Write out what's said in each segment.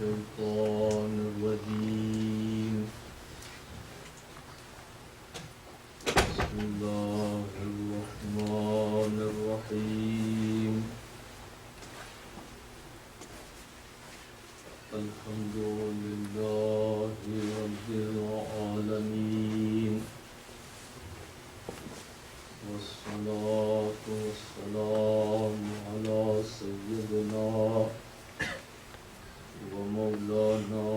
الشيطان الرجيم بسم الله الرحمن الرحيم الحمد لله رب العالمين والصلاة والسلام على سيدنا ومولانا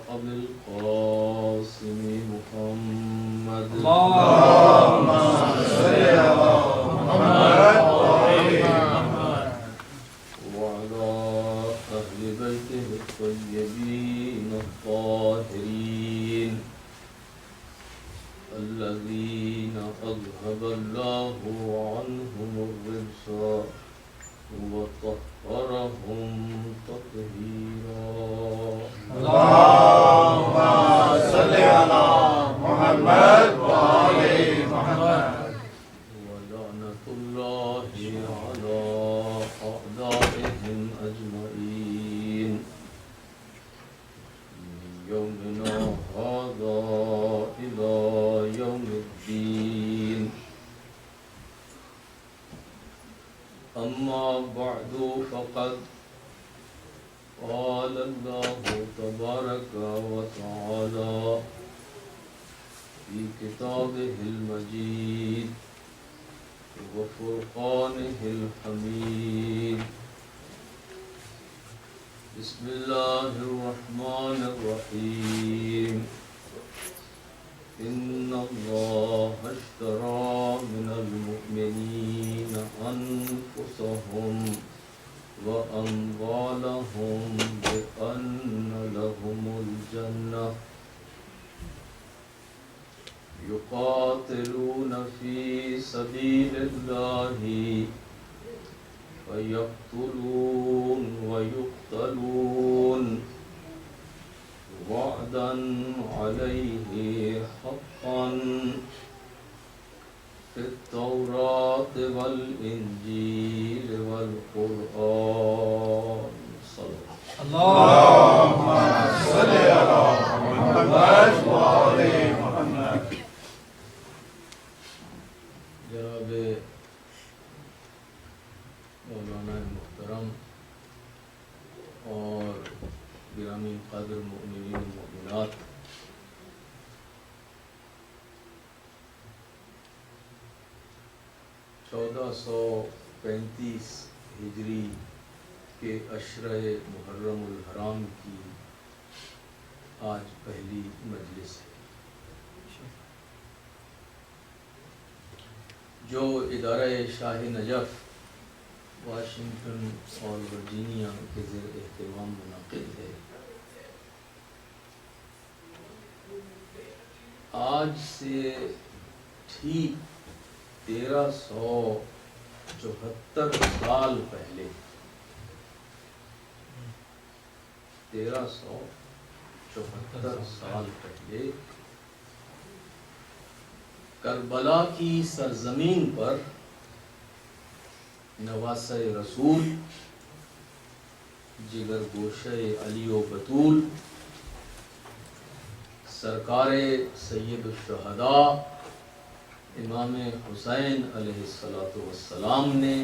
أبي القاسم محمد اللهم صل على محمد وعلى أهل بيته الطيبين الطاهرين الذين أذهب الله عنهم الرجس وطهرهم تطهيرا اللهم صل على محمد وآل محمد ولعنة الله على أعدائهم أجمعين من يومنا هذا إلى يوم الدين أما بعد فقد قال الله تبارك وتعالى في كتابه المجيد وفرقانه الحميد بسم الله الرحمن الرحيم إن الله اشترى من المؤمنين أنفسهم وأموالهم بأن لهم الجنة يقاتلون في سبيل الله فيقتلون ويقتلون وعدا عليه حقا في التوراة والإنجيل والقرآن صلى اللهم صل على محمد وآل محمد جناب مولانا محترم اور گرامی قدر مؤمنین و مؤمنات، چودہ سو 35 ہجری کے عشرہ محرم الحرام کی آج پہلی مجلس ہے جو ادارہ شاہ نجف واشنگٹن اور ورجینیا کے زیر اہتمام منعقد ہے۔ آج سے ٹھیک 1374 سال پہلے 1374 سال پہلے کربلا کی سرزمین پر نواسہ رسول جگر گوشہ علی و بطول سرکار سید الشہداء امام حسین علیہ السلام نے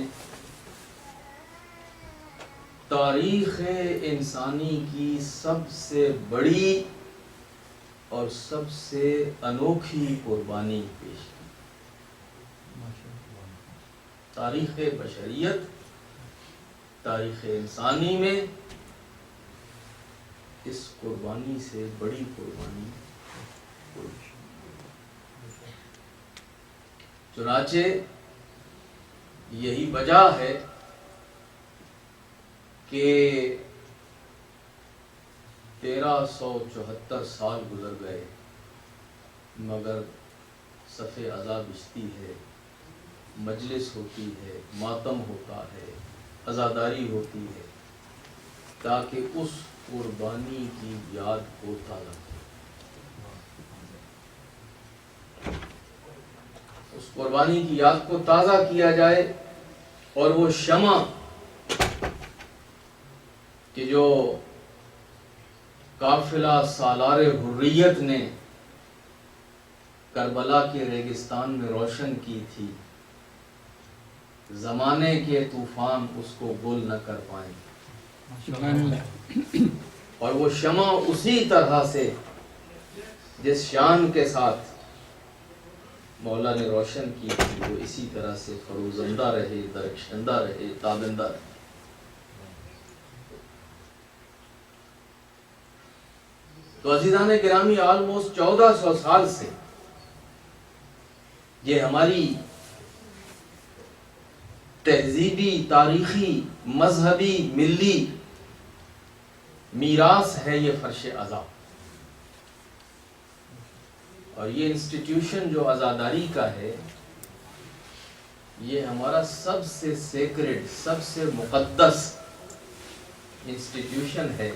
تاریخ انسانی کی سب سے بڑی اور سب سے انوکھی قربانی پیش کی۔ تاریخ بشریت، تاریخ انسانی میں اس قربانی سے بڑی قربانی چنانچہ یہی وجہ ہے کہ 1374 سال گزر گئے مگر صف عزا بچتی ہے، مجلس ہوتی ہے، ماتم ہوتا ہے، عزاداری ہوتی ہے تاکہ اس قربانی کی یاد کو تازہ کرے، اس قربانی کی یاد کو تازہ کیا جائے اور وہ شمع کہ جو قافلہ سالار حریت نے کربلا کے ریگستان میں روشن کی تھی، زمانے کے طوفان اس کو گل نہ کر پائیں، اور وہ شمع اسی طرح سے جس شان کے ساتھ مولا نے روشن کی تھی وہ اسی طرح سے فروزندہ رہے، درخشندہ رہے، تابندہ رہے۔ تو عزیزان گرامی، آلموسٹ 1400 سال سے یہ ہماری تہذیبی، تاریخی، مذہبی، ملی میراث ہے یہ فرش عزا، اور یہ انسٹیٹیوشن جو عزاداری کا ہے یہ ہمارا سب سے سیکرڈ، سب سے مقدس انسٹیٹیوشن ہے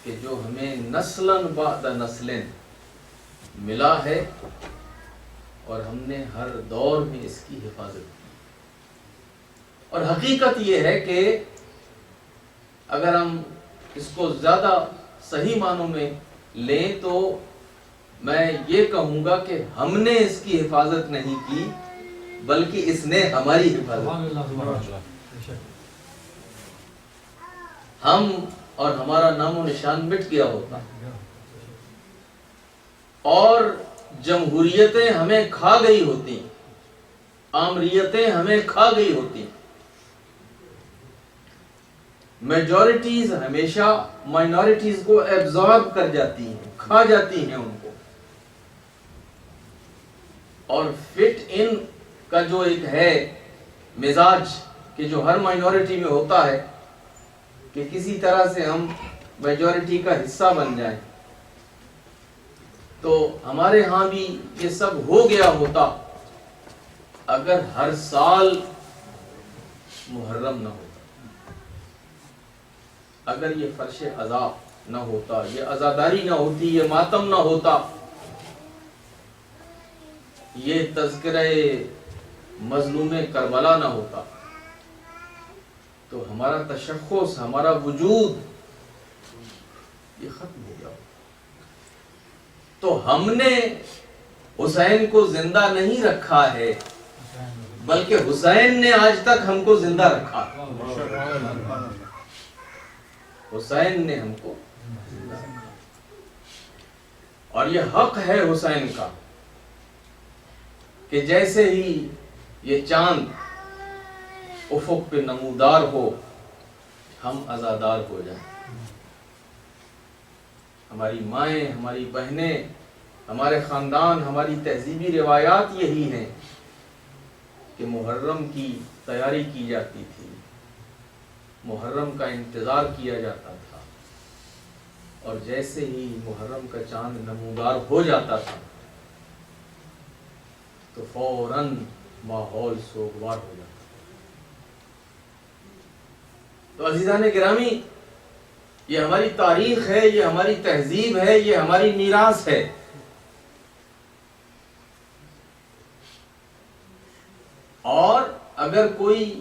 کہ جو ہمیں نسلاً بعد نسلیں ملا ہے، اور ہم نے ہر دور میں اس کی حفاظت کی۔ اور حقیقت یہ ہے کہ اگر ہم اس کو زیادہ صحیح معنوں میں لیں تو میں یہ کہوں گا کہ ہم نے اس کی حفاظت نہیں کی بلکہ اس نے ہماری حفاظت کی۔ ہم اور ہمارا نام و نشان مٹ گیا ہوتا، اور جمہوریتیں ہمیں کھا گئی ہوتی، آمریتیں ہمیں کھا گئی ہوتی۔ میجورٹیز ہمیشہ مائنورٹیز کو ایبزارب کر جاتی ہیں، کھا جاتی ہیں ان کو، اور فٹ ان کا جو ایک ہے مزاج کہ جو ہر مائنورٹی میں ہوتا ہے کہ کسی طرح سے ہم میجورٹی کا حصہ بن جائیں، تو ہمارے ہاں بھی یہ سب ہو گیا ہوتا اگر ہر سال محرم نہ ہوتا، اگر یہ فرش عزا نہ ہوتا، یہ عزاداری نہ ہوتی، یہ ماتم نہ ہوتا، یہ تذکرہ مظلوم کربلا نہ ہوتا، تو ہمارا تشخص، ہمارا وجود یہ ختم ہو گیا۔ تو ہم نے حسین کو زندہ نہیں رکھا ہے بلکہ حسین نے آج تک ہم کو زندہ رکھا، حسین نے ہم کو زندہ رکھا، اور یہ حق ہے حسین کا کہ جیسے ہی یہ چاند افق پہ نمودار ہو ہم عزادار ہو جائیں۔ ہماری مائیں، ہماری بہنیں، ہمارے خاندان، ہماری تہذیبی روایات یہی ہیں کہ محرم کی تیاری کی جاتی تھی، محرم کا انتظار کیا جاتا تھا، اور جیسے ہی محرم کا چاند نمودار ہو جاتا تھا تو فوراً ماحول سوگوار ہو جاتا۔ تو عزیزان گرامی، یہ ہماری تاریخ ہے، یہ ہماری تہذیب ہے، یہ ہماری میراث ہے۔ اور اگر کوئی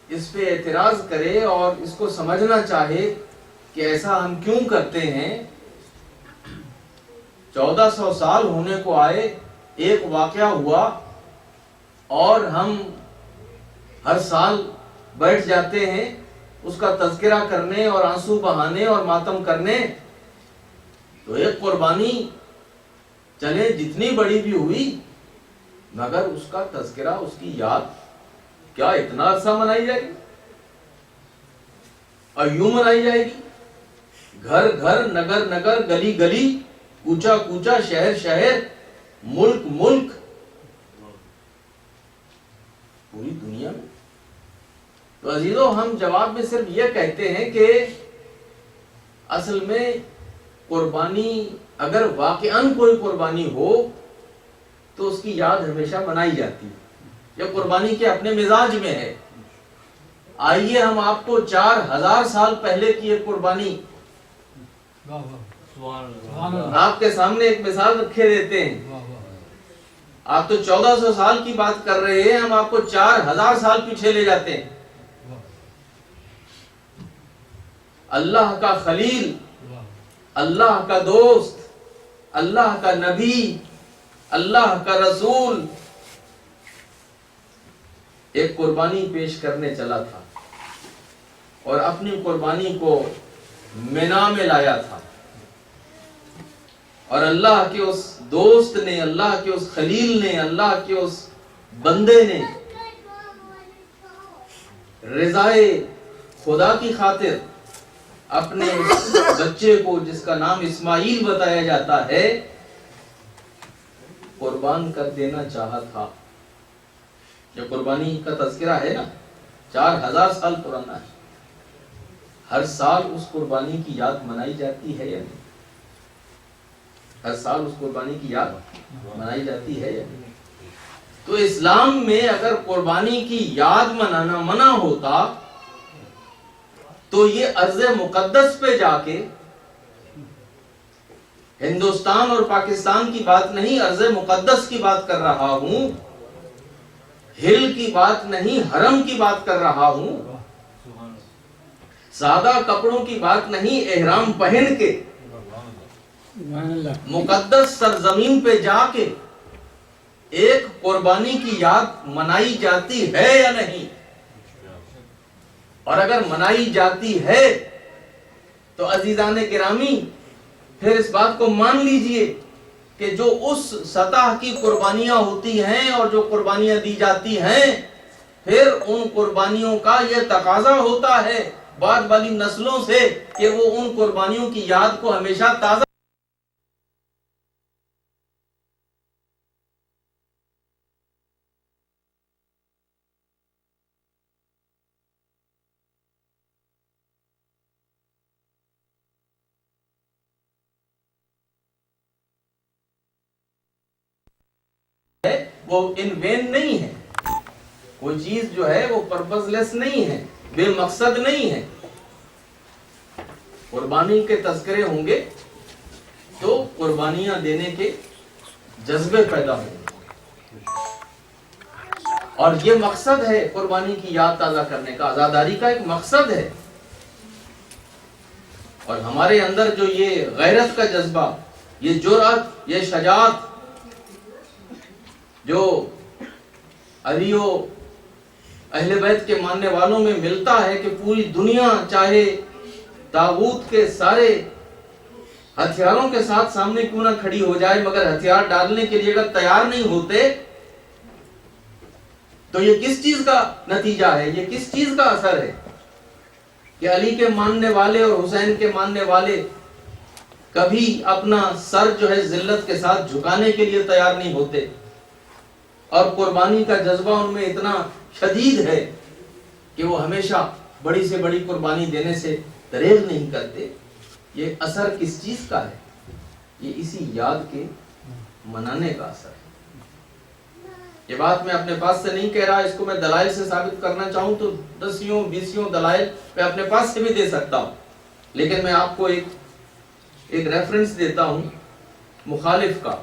اس پہ اعتراض کرے اور اس کو سمجھنا چاہے کہ ایسا ہم کیوں کرتے ہیں، 1400 سال ہونے کو آئے، ایک واقعہ ہوا اور ہم ہر سال بیٹھ جاتے ہیں اس کا تذکرہ کرنے اور آنسو بہانے اور ماتم کرنے، تو ایک قربانی چلے جتنی بڑی بھی ہوئی مگر اس کا تذکرہ، اس کی یاد کیا اتنا عرصہ منائی جائے گی؟ اور یوں منائی جائے گی گھر گھر، نگر نگر، گلی گلی، کوچا کوچا، شہر شہر، ملک ملک، پوری دنیا میں۔ تو عزیزو، ہم جواب میں صرف یہ کہتے ہیں کہ اصل میں قربانی، اگر واقعاً کوئی قربانی ہو تو اس کی یاد ہمیشہ منائی جاتی ہے، یہ قربانی کے اپنے مزاج میں ہے۔ آئیے ہم آپ کو 4000 سال پہلے کی ایک قربانی آپ کے سامنے ایک مثال رکھے دیتے ہیں۔ آپ تو 1400 سال کی بات کر رہے ہیں، ہم آپ کو 4000 سال پیچھے لے جاتے ہیں۔ اللہ کا خلیل اللہ کا دوست، اللہ کا نبی، اللہ کا رسول ایک قربانی پیش کرنے چلا تھا اور اپنی قربانی کو مینا میں لایا تھا، اور اللہ کے اس دوست نے، اللہ کے اس خلیل نے، اللہ کے اس بندے نے رضائے خدا کی خاطر اپنے اس بچے کو، جس کا نام اسماعیل بتایا جاتا ہے، قربان کر دینا چاہا تھا۔ جو قربانی کا تذکرہ ہے نا، 4000 سال پرانا ہے۔ ہر سال اس قربانی کی یاد منائی جاتی ہے یا نہیں؟ ہر سال اس قربانی کی یاد منائی جاتی ہے یا نہیں؟ تو اسلام میں اگر قربانی کی یاد منانا منع ہوتا تو یہ ارض مقدس پہ جا کے، ہندوستان اور پاکستان کی بات نہیں، ارض مقدس کی بات کر رہا ہوں، ہل کی بات نہیں، حرم کی بات کر رہا ہوں، سادہ کپڑوں کی بات نہیں، احرام پہن کے مقدس سرزمین پہ جا کے ایک قربانی کی یاد منائی جاتی ہے یا نہیں؟ اور اگر منائی جاتی ہے تو عزیزان گرامی پھر اس بات کو مان لیجئے کہ جو اس سطح کی قربانیاں ہوتی ہیں اور جو قربانیاں دی جاتی ہیں، پھر ان قربانیوں کا یہ تقاضا ہوتا ہے بعد والی نسلوں سے کہ وہ ان قربانیوں کی یاد کو ہمیشہ تازہ ہے، وہ ان وین نہیں ہے، کوئی چیز جو ہے وہ پرپز لیس نہیں ہے، بے مقصد نہیں ہے۔ قربانی کے تذکرے ہوں گے تو قربانیاں دینے کے جذبے پیدا ہوں گے، اور یہ مقصد ہے قربانی کی یاد تازہ کرنے کا، عزاداری کا ایک مقصد ہے۔ اور ہمارے اندر جو یہ غیرت کا جذبہ، یہ جرأت، یہ شجاعت جو علی و اہل بیت کے ماننے والوں میں ملتا ہے کہ پوری دنیا چاہے طاغوت کے سارے ہتھیاروں کے ساتھ سامنے کیوں نہ کھڑی ہو جائے، مگر ہتھیار ڈالنے کے لیے اگر تیار نہیں ہوتے تو یہ کس چیز کا نتیجہ ہے، یہ کس چیز کا اثر ہے کہ علی کے ماننے والے اور حسین کے ماننے والے کبھی اپنا سر جو ہے ذلت کے ساتھ جھکانے کے لیے تیار نہیں ہوتے، اور قربانی کا جذبہ ان میں اتنا شدید ہے کہ وہ ہمیشہ بڑی سے بڑی قربانی دینے سے دریغ نہیں کرتے۔ یہ اثر کس چیز کا ہے؟ یہ اسی یاد کے منانے کا اثر ہے۔ یہ بات میں اپنے پاس سے نہیں کہہ رہا، اس کو میں دلائل سے ثابت کرنا چاہوں تو 10 دلائل میں اپنے پاس سے بھی دے سکتا ہوں، لیکن میں آپ کو ایک ریفرنس دیتا ہوں مخالف کا،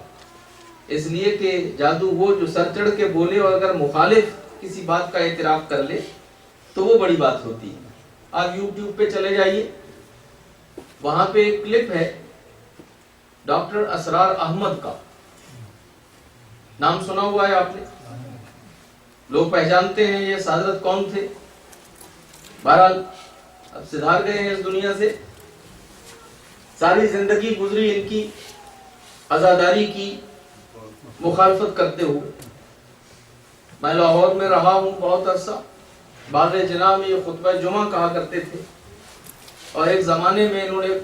اس لیے کہ جادو وہ جو سر چڑھ کے بولے اور اگر مخالف کسی بات کا اعتراف کر لے تو وہ بڑی بات ہوتی ہے۔ آپ یوٹیوب پہ چلے جائیے، وہاں پہ ایک کلپ ہے ڈاکٹر اسرار احمد کا، نام سنا ہوا ہے آپ نے، لوگ پہچانتے ہیں یہ حضرت کون تھے۔ بہرحال اب سدھار گئے ہیں اس دنیا سے، ساری زندگی گزری ان کی عزاداری کی مخالفت کرتے ہوئے۔ میں لاہور میں رہا ہوں بہت عرصہ، باغ جناح میں یہ خطبہ جمعہ کہا کرتے تھے، اور ایک زمانے میں انہوں نے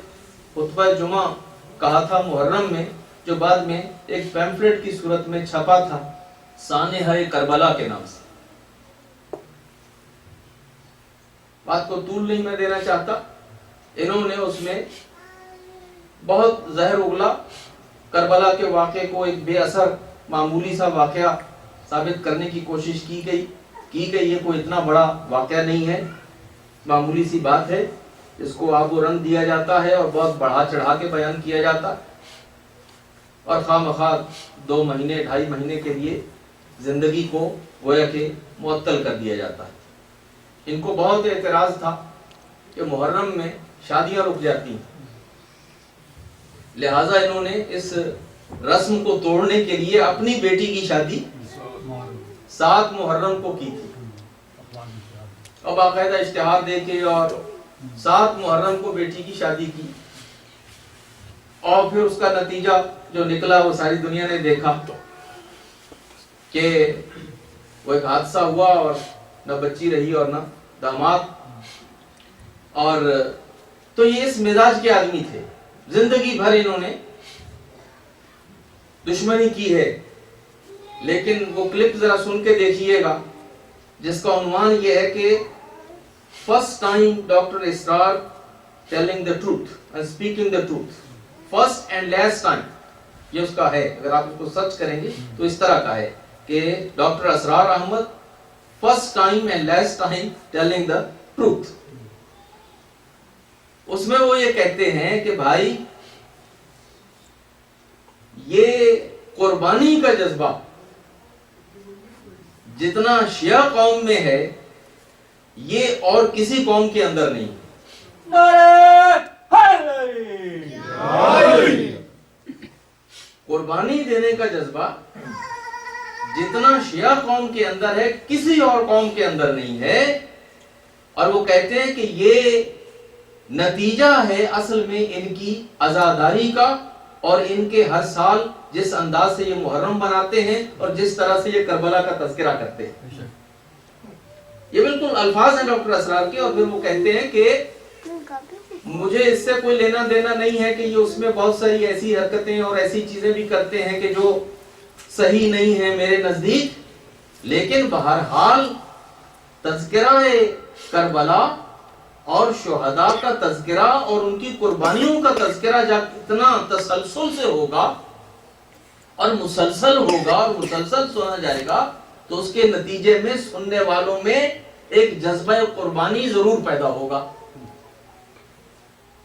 خطبہ جمعہ کہا تھا محرم میں، جو بعد میں ایک پیمفلیٹ کی صورت میں چھپا تھا سانحہ کربلا کے نام سے۔ بات کو طول نہیں میں دینا چاہتا، انہوں نے اس میں بہت زہر اگلا، کربلا کے واقعے کو ایک بے اثر معمولی سا واقعہ ثابت کرنے کی کوشش کی گئی، یہ کوئی اتنا بڑا واقعہ نہیں ہے، معمولی سی بات ہے، اس کو آب و رنگ دیا جاتا ہے اور بہت بڑھا چڑھا کے بیان کیا جاتا ہے، اور خواہ مخواہ 2 مہینے 2.5 مہینے کے لیے زندگی کو گویا کہ معطل کر دیا جاتا ہے۔ ان کو بہت اعتراض تھا کہ محرم میں شادیاں رک جاتی ہیں، لہٰذا انہوں نے اس رسم کو توڑنے کے لیے اپنی بیٹی کی شادی 7 محرم کو کی تھی، اور باقاعدہ اشتہار دے کے اور 7 محرم کو بیٹی کی شادی کی، اور پھر اس کا نتیجہ جو نکلا وہ ساری دنیا نے دیکھا کہ وہ ایک حادثہ ہوا اور نہ بچی رہی اور نہ داماد. اور تو یہ اس مزاج کے آدمی تھے، زندگی بھر انہوں نے دشمنی کی ہے. لیکن وہ کلپ ذرا سن کے دیکھیے گا جس کا عنوان یہ ہے کہ first time doctor Israr telling the truth and speaking the truth, first and last time یہ اس کا ہے. اگر آپ اس کو سرچ کریں گے تو اس طرح کا ہے کہ doctor Israr Ahmed first time and last time telling the truth. اس میں وہ یہ کہتے ہیں کہ بھائی یہ قربانی کا جذبہ جتنا شیعہ قوم میں ہے یہ اور کسی قوم کے اندر نہیں. قربانی دینے کا جذبہ جتنا شیعہ قوم کے اندر ہے کسی اور قوم کے اندر نہیں ہے. اور وہ کہتے ہیں کہ یہ نتیجہ ہے اصل میں ان کی عزاداری کا، اور ان کے ہر سال جس انداز سے یہ محرم بناتے ہیں اور جس طرح سے یہ کربلا کا تذکرہ کرتے ہیں. یہ بالکل الفاظ ہیں ڈاکٹر اسرار کے. اور پھر وہ کہتے ہیں کہ مجھے اس سے کوئی لینا دینا نہیں ہے کہ یہ اس میں بہت ساری ایسی حرکتیں اور ایسی چیزیں بھی کرتے ہیں کہ جو صحیح نہیں ہیں میرے نزدیک، لیکن بہرحال تذکرہ کربلا اور شہداء کا تذکرہ اور ان کی قربانیوں کا تذکرہ جب اتنا تسلسل سے ہوگا اور مسلسل ہوگا اور مسلسل سنا جائے گا تو اس کے نتیجے میں سننے والوں میں ایک جذبہ قربانی ضرور پیدا ہوگا.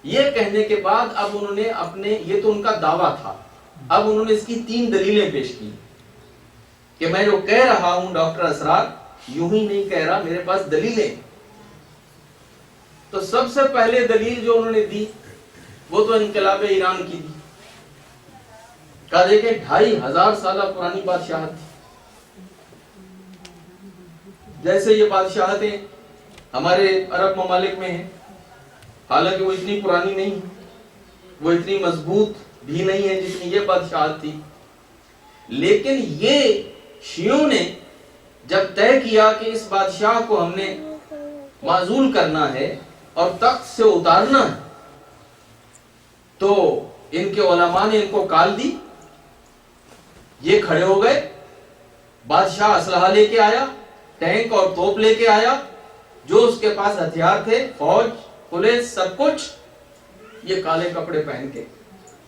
یہ کہنے کے بعد اب انہوں نے اپنے، یہ تو ان کا دعویٰ تھا، اب انہوں نے اس کی 3 دلیلیں پیش کی کہ میں جو کہہ رہا ہوں ڈاکٹر اسرار یوں ہی نہیں کہہ رہا، میرے پاس دلیلیں. تو سب سے پہلے دلیل جو انہوں نے دی وہ تو انقلاب ایران کی دی. کہا دیکھیں 2500 سالہ پرانی بادشاہت تھی. جیسے یہ بادشاہتیں ہمارے عرب ممالک میں ہیں، حالانکہ وہ اتنی پرانی نہیں، وہ اتنی مضبوط بھی نہیں ہے جتنی یہ بادشاہت تھی. لیکن یہ شیعوں نے جب طے کیا کہ اس بادشاہ کو ہم نے معزول کرنا ہے اور تخت سے اتارنا ہے، تو ان کے علماء نے ان کو کال دی. یہ کھڑے ہو گئے، بادشاہ اسلحہ لے کے آیا، ٹینک اور توپ لے کے آیا، جو اس کے پاس ہتھیار تھے، فوج، پولیس، سب کچھ. یہ کالے کپڑے پہن کے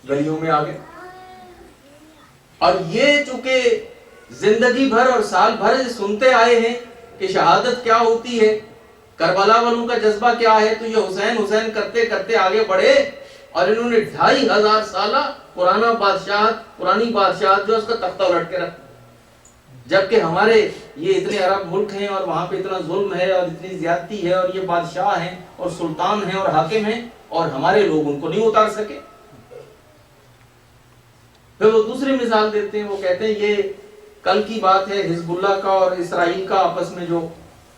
گلیوں میں آ گئے. اور یہ چونکہ زندگی بھر اور سال بھر سنتے آئے ہیں کہ شہادت کیا ہوتی ہے، کربلا والوں کا جذبہ کیا ہے، تو یہ حسین حسین کرتے کرتے آگے بڑھے اور انہوں نے 2500 سالہ پرانی بادشاہت جو اس کا تختہ الٹ کے رکھا. جبکہ ہمارے یہ اتنے عرب ملک ہیں اور وہاں پہ اتنا ظلم ہے اور اتنی زیادتی ہے اور یہ بادشاہ ہیں اور سلطان ہیں اور حاکم ہیں اور ہمارے لوگ ان کو نہیں اتار سکے. پھر وہ دوسری مثال دیتے ہیں، وہ کہتے ہیں یہ کل کی بات ہے حزب اللہ کا اور اسرائیل کا آپس میں جو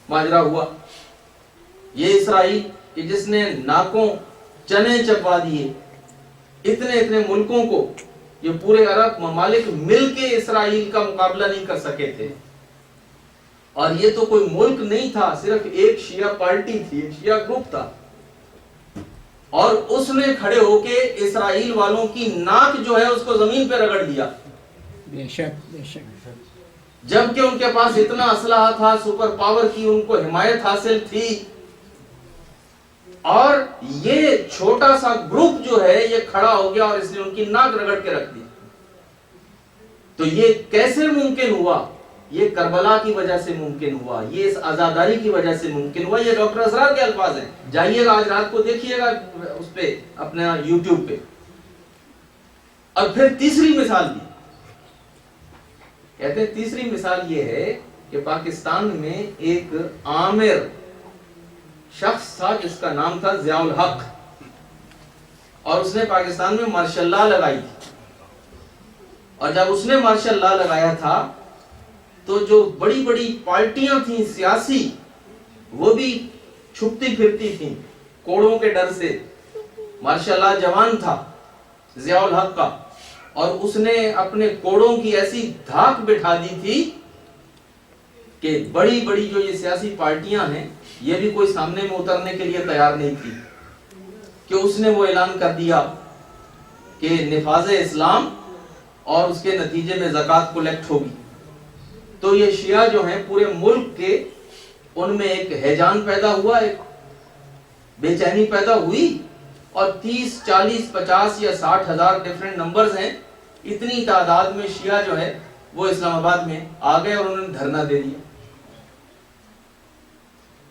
ماجرا ہوا. یہ اسرائیل کہ جس نے ناکوں چنے چپا دیے اتنے ملکوں کو، یہ پورے عرب ممالک مل کے اسرائیل کا مقابلہ نہیں کر سکے تھے. اور یہ تو کوئی ملک نہیں تھا، صرف ایک شیعہ پارٹی تھی، ایک شیعہ گروپ تھا، اور اس نے کھڑے ہو کے اسرائیل والوں کی ناک جو ہے اس کو زمین پہ رگڑ دیا. بے شک بے شک. جبکہ ان کے پاس اتنا اسلحہ تھا، سپر پاور کی ان کو حمایت حاصل تھی، اور یہ چھوٹا سا گروپ جو ہے یہ کھڑا ہو گیا اور اس نے ان کی ناک رگڑ کے رکھ دی. تو یہ کیسے ممکن ہوا؟ یہ کربلا کی وجہ سے ممکن ہوا، یہ اس عزاداری کی وجہ سے ممکن ہوا. یہ ڈاکٹر اسرار کے الفاظ ہیں، جائیے گا آج رات کو دیکھیے گا اس پہ اپنا یوٹیوب پہ. اور پھر تیسری مثال دی، کہتے ہیں تیسری مثال یہ ہے کہ پاکستان میں ایک عامر شخص تھا جس کا نام تھا ضیاء الحق، اور اس نے پاکستان میں مارشل لا لگائی تھی، اور جب اس نے مارشل لا لگایا تھا تو جو بڑی بڑی پارٹیاں تھیں سیاسی، وہ بھی چھپتی پھرتی تھیں کوڑوں کے ڈر سے۔ مارشل لا جوان تھا ضیاء الحق کا، اور اس نے اپنے کوڑوں کی ایسی دھاک بٹھا دی تھی کہ بڑی بڑی جو یہ سیاسی پارٹیاں ہیں یہ بھی کوئی سامنے میں اترنے کے لیے تیار نہیں تھی، کہ اس نے وہ اعلان کر دیا کہ نفاذ اسلام اور اس کے نتیجے میں زکوٰۃ کلیکٹ ہوگی۔ تو یہ شیعہ جو ہیں پورے ملک کے، ان میں ایک ہیجان پیدا ہوا، ایک بے چینی پیدا ہوئی، اور 30 40 50 یا 60 ہزار ڈیفرنٹ نمبرز ہیں، اتنی تعداد میں شیعہ جو ہے وہ اسلام آباد میں آ گئے اور انہوں نے دھرنا دے دیا۔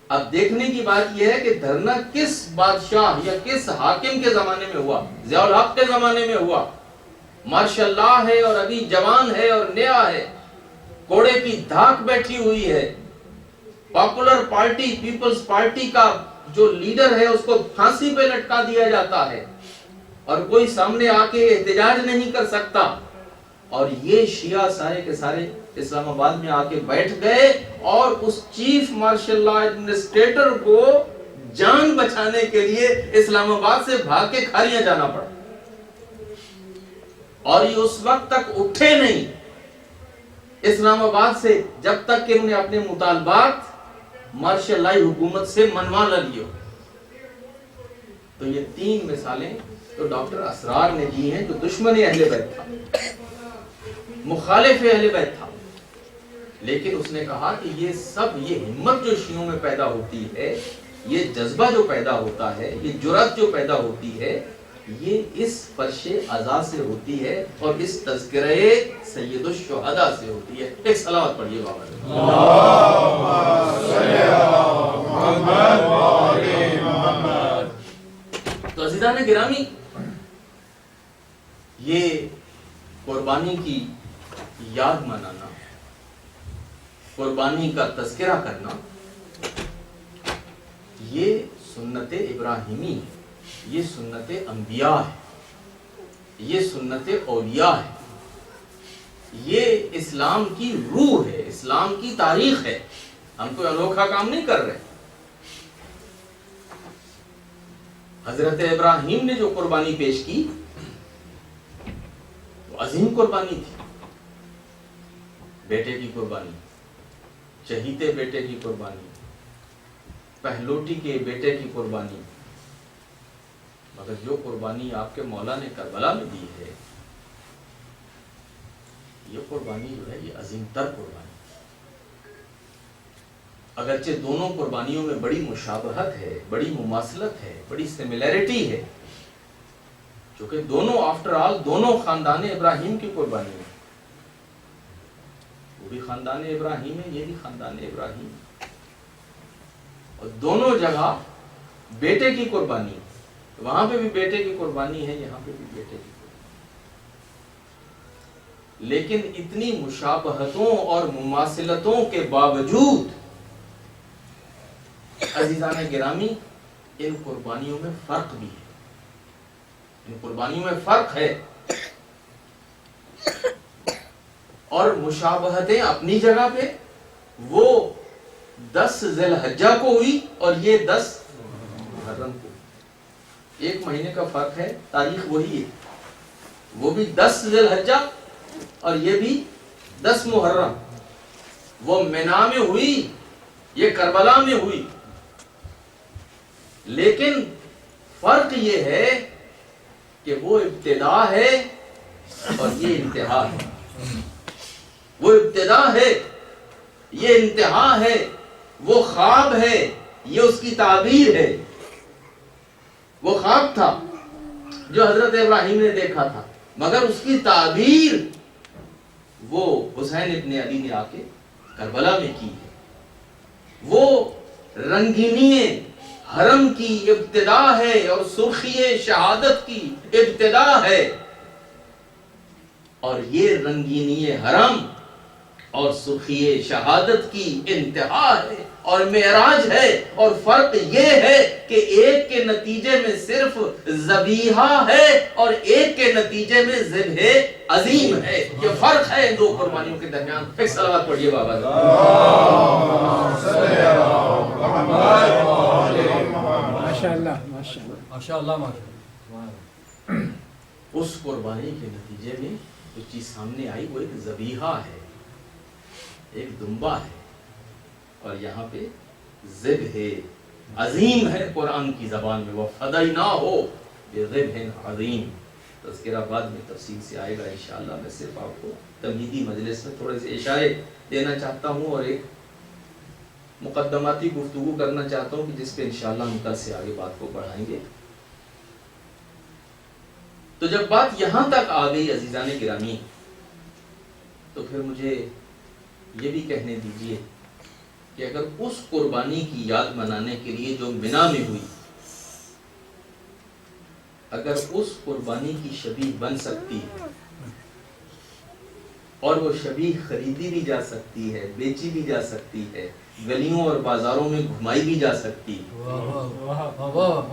اب دیکھنے کی بات یہ ہے کہ دھرنا کس بادشاہ یا کس حاکم کے زمانے میں ہوا؟ ضیاء الحق کے زمانے میں ہوا۔ ماشاء اللہ ہے اور ابھی جوان ہے اور نیا ہے، کوڑے کی دھاک بیٹھی ہوئی ہے، پاپولر پارٹی پیپلز پارٹی کا جو لیڈر ہے اس کو پھانسی پہ لٹکا دیا جاتا ہے، اور کوئی سامنے آ کے احتجاج نہیں کر سکتا۔ اور یہ شیعہ سارے کے سارے اسلام آباد میں آ کے بیٹھ گئے، اور اس چیف مارشل لا ایڈمنسٹریٹر کو جان بچانے کے لیے اسلام آباد سے بھاگ کے کھاریاں جانا پڑا، اور یہ اس وقت تک اٹھے نہیں اسلام آباد سے جب تک کہ انہوں نے اپنے مطالبات مارشل لائی حکومت سے منوا نہ لیے۔ تو یہ 3 مثالیں تو ڈاکٹر اسرار نے دی ہیں، جو دشمن اہل بیت تھا، مخالف اہل بیت تھا، لیکن اس نے کہا کہ یہ سب، یہ ہمت جو شیعوں میں پیدا ہوتی ہے، یہ جذبہ جو پیدا ہوتا ہے، یہ جرأت جو پیدا ہوتی ہے، یہ اس فرش عزا سے ہوتی ہے اور اس تذکرہ سید الشہداء سے ہوتی ہے۔ ایک صلوات پڑھیے بابا۔ تو عزیزان گرامی، یہ قربانی کی یاد منانا، قربانی کا تذکرہ کرنا، یہ سنت ابراہیمی ہے، یہ سنت انبیاء ہے، یہ سنت اولیاء ہے، یہ اسلام کی روح ہے، اسلام کی تاریخ ہے۔ ہم کوئی انوکھا کام نہیں کر رہے۔ حضرت ابراہیم نے جو قربانی پیش کی وہ عظیم قربانی تھی، بیٹے کی قربانی، چہیتے بیٹے کی قربانی، پہلوٹی کے بیٹے کی قربانی۔ مگر جو قربانی آپ کے مولا نے کربلا میں دی ہے، یہ قربانی جو ہے یہ عظیم تر قربانی، اگرچہ دونوں قربانیوں میں بڑی مشابہت ہے، بڑی مماثلت ہے، بڑی سملیرٹی ہے، چونکہ دونوں آفٹر آل دونوں خاندان ابراہیم کی قربانی ہے، وہ بھی خاندان ابراہیم ہے، یہ بھی خاندان ابراہیم ہے، اور دونوں جگہ بیٹے کی قربانی، وہاں پہ بھی بیٹے کی قربانی ہے، یہاں پہ بھی بیٹے کی قربانی، لیکن اتنی مشابہتوں اور مماثلتوں کے باوجود عزیزان گرامی ان قربانیوں میں فرق بھی ہے، ان قربانیوں میں فرق ہے، اور مشابہتیں اپنی جگہ پہ، وہ 10 ذی الحجہ کو ہوئی اور یہ 10 محرم کو، 1 مہینے کا فرق ہے، تاریخ وہی ہے، وہ بھی 10 ذی الحجہ اور یہ بھی 10 محرم، وہ مینا میں ہوئی، یہ کربلا میں ہوئی، لیکن فرق یہ ہے کہ وہ ابتدا ہے اور یہ انتہا ہے، وہ ابتدا ہے، یہ انتہا ہے، وہ خواب ہے، یہ اس کی تعبیر ہے۔ وہ خواب تھا جو حضرت ابراہیم نے دیکھا تھا، مگر اس کی تعبیر وہ حسین ابن علی نے آ کے کربلا میں کی ہے۔ وہ رنگینی حرم کی ابتدا ہے اور سرخی شہادت کی ابتدا ہے، اور یہ رنگینی حرم اور سرخی شہادت کی انتہا ہے اور معراج ہے، اور فرق یہ ہے کہ ایک کے نتیجے میں صرف ذبیحہ ہے اور ایک کے نتیجے میں ذبح عظیم ہے. یہ فرق ہے ان دو قربانیوں کے درمیان. ایک صلوات پڑھیے بابا. ماشاءاللہ ماشاءاللہ. اس قربانی کے نتیجے میں جو چیز سامنے آئی وہ ایک ذبیحہ ہے، ایک دمبا ہے، اور یہاں پہ ذبح عظیم ہے. قرآن کی زبان میں وَفَدَيْنَاهُ بِذِبْحٍ عَظِيمٍ. تذکرہ بعد میں تفصیل سے آئے گا انشاءاللہ. میں صرف آپ کو تمہیدی مجلس میں تھوڑے سے اشارے دینا چاہتا ہوں اور ایک مقدماتی گفتگو کرنا چاہتا ہوں کہ جس پہ انشاءاللہ ہم کل سے آگے بات کو بڑھائیں گے. تو جب بات یہاں تک آ گئی عزیزان گرامی، تو پھر مجھے یہ بھی کہنے دیجئے کہ اگر اس قربانی کی یاد منانے کے لیے جو منا میں ہوئی، اگر اس قربانی کی شبیہ بن سکتی ہے اور وہ شبیہ خریدی بھی جا سکتی ہے، بیچی بھی جا سکتی ہے، گلیوں اور بازاروں میں گھمائی بھی جا سکتی ہے،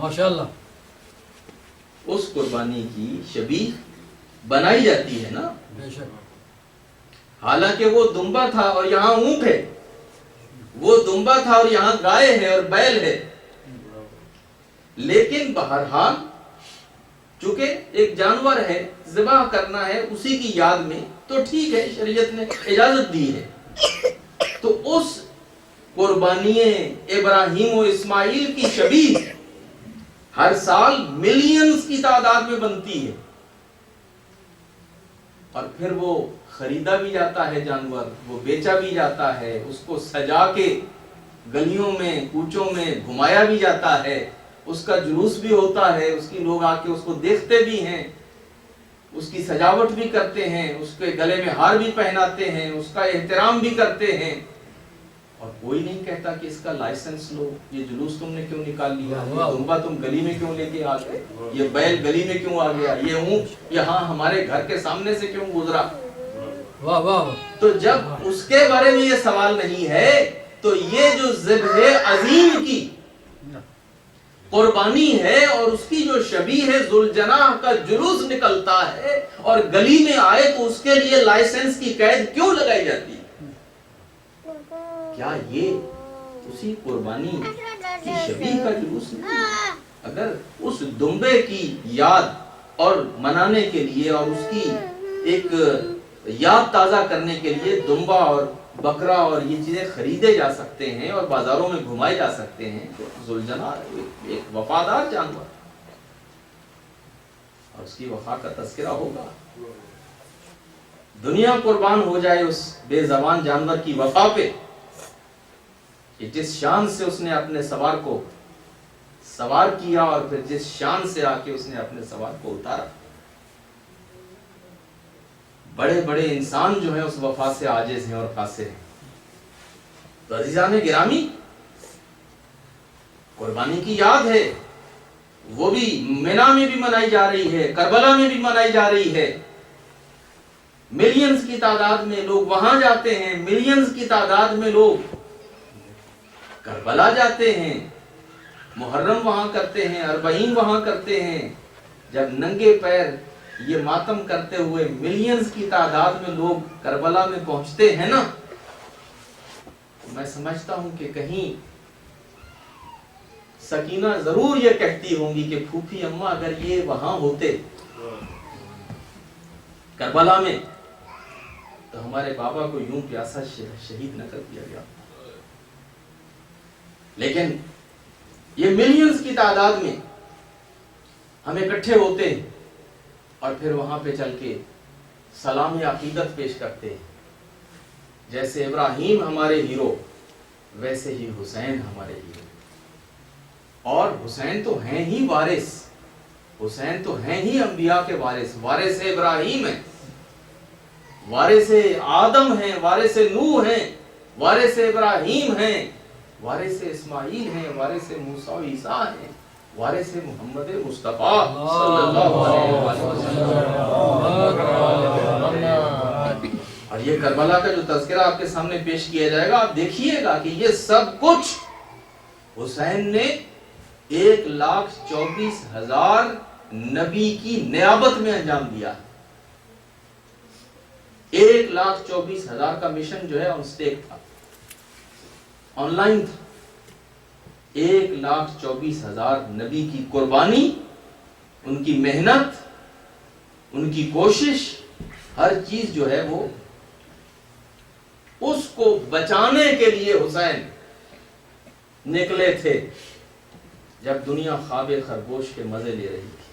ماشاءاللہ، اس قربانی کی شبیہ بنائی جاتی ہے نا. بے شک. حالانکہ وہ دمبا تھا اور یہاں اونٹ ہے، وہ دمبا تھا اور یہاں گائے ہے اور بیل ہے، لیکن بہرحال چونکہ ایک جانور ہے، ذبح کرنا ہے اسی کی یاد میں، تو ٹھیک ہے، شریعت نے اجازت دی ہے. تو اس قربانی ابراہیم و اسماعیل کی شبیہ ہر سال ملینز کی تعداد میں بنتی ہے، اور پھر وہ خریدا بھی جاتا ہے جانور، وہ بیچا بھی جاتا ہے، اس کو سجا کے گلیوں میں کوچوں میں گھمایا بھی جاتا ہے، اس کا جلوس بھی ہوتا ہے، اس کی لوگ آ کے اس کو دیکھتے بھی ہیں، اس کی سجاوٹ بھی کرتے ہیں، اس کے گلے میں ہار بھی پہناتے ہیں، اس کا احترام بھی کرتے ہیں، اور کوئی نہیں کہتا کہ اس کا لائسنس لو، یہ جلوس تم نے کیوں نکال لیا، یہ دمبا تم گلی میں کیوں لے کے آ گئے، یہ بیل گلی میں کیوں آ گیا، یہ اونٹ یہاں ہمارے گھر کے سامنے سے کیوں گزرا. واہ واہ. تو جب اس کے بارے میں یہ سوال نہیں ہے تو یہ جو ذبح عظیم کی قربانی ہے اور اس کی جو شبیہ ہے ذوالجناح کا جلوس نکلتا ہے اور گلی میں آئے تو اس کے لیے لائسنس کی قید کیوں لگائی جاتی ہے؟ کیا یہ اسی قربانی کی شبیہ کا جلوس نہیں؟ اگر اس دمبے کی یاد اور منانے کے لیے اور اس کی ایک یاد تازہ کرنے کے لیے دمبا اور بکرا اور یہ چیزیں خریدے جا سکتے ہیں اور بازاروں میں گھمائے جا سکتے ہیں، تو ذوالجناح ایک وفادار جانور اور اس کی وفا کا تذکرہ ہوگا. دنیا قربان ہو جائے اس بے زبان جانور کی وفا پہ کہ جس شان سے اس نے اپنے سوار کو سوار کیا اور پھر جس شان سے آ کے اس نے اپنے سوار کو اتارا. بڑے بڑے انسان جو ہیں اس وفا سے عاجز ہیں اور قاصر ہیں. تو عزیزان گرامی، قربانی کی یاد ہے، وہ بھی منا میں بھی منائی جا رہی ہے، کربلا میں بھی منائی جا رہی ہے. ملینز کی تعداد میں لوگ وہاں جاتے ہیں، ملینز کی تعداد میں لوگ کربلا جاتے ہیں، محرم وہاں کرتے ہیں، اربعین وہاں کرتے ہیں. جب ننگے پیر یہ ماتم کرتے ہوئے ملینز کی تعداد میں لوگ کربلا میں پہنچتے ہیں نا، میں سمجھتا ہوں کہ کہیں سکینہ ضرور یہ کہتی ہوں گی کہ پھوپھی اماں اگر یہ وہاں ہوتے کربلا میں تو ہمارے بابا کو یوں پیاسا شہید نہ کر دیا گیا. لیکن یہ ملینز کی تعداد میں ہم اکٹھے ہوتے ہیں اور پھر وہاں پہ چل کے سلام عقیدت پیش کرتے ہیں. جیسے ابراہیم ہمارے ہیرو ویسے ہی حسین ہمارے ہیرو. اور حسین تو ہیں ہی وارث، حسین تو ہیں ہی انبیاء کے وارث. وارث ابراہیم ہیں، وارث آدم ہیں، وارث نوح ہیں، وارث ابراہیم ہیں، وارث اسماعیل ہیں، وارث موسیٰ و عیسیٰ ہیں، وارث محمد مصطفیٰ صلی اللہ علیہ وسلم. اور یہ کربلا کا جو تذکرہ آپ کے سامنے پیش کیا جائے گا، آپ دیکھیے گا کہ یہ سب کچھ حسین نے 1,24,000 نبی کی نیابت میں انجام دیا. 1,24,000 کا مشن جو ہے آن سٹیک تھا، آن لائن تھا. 1,24,000 نبی کی قربانی، ان کی محنت، ان کی کوشش، ہر چیز جو ہے وہ اس کو بچانے کے لیے حسین نکلے تھے جب دنیا خواب خرگوش کے مزے لے رہی تھی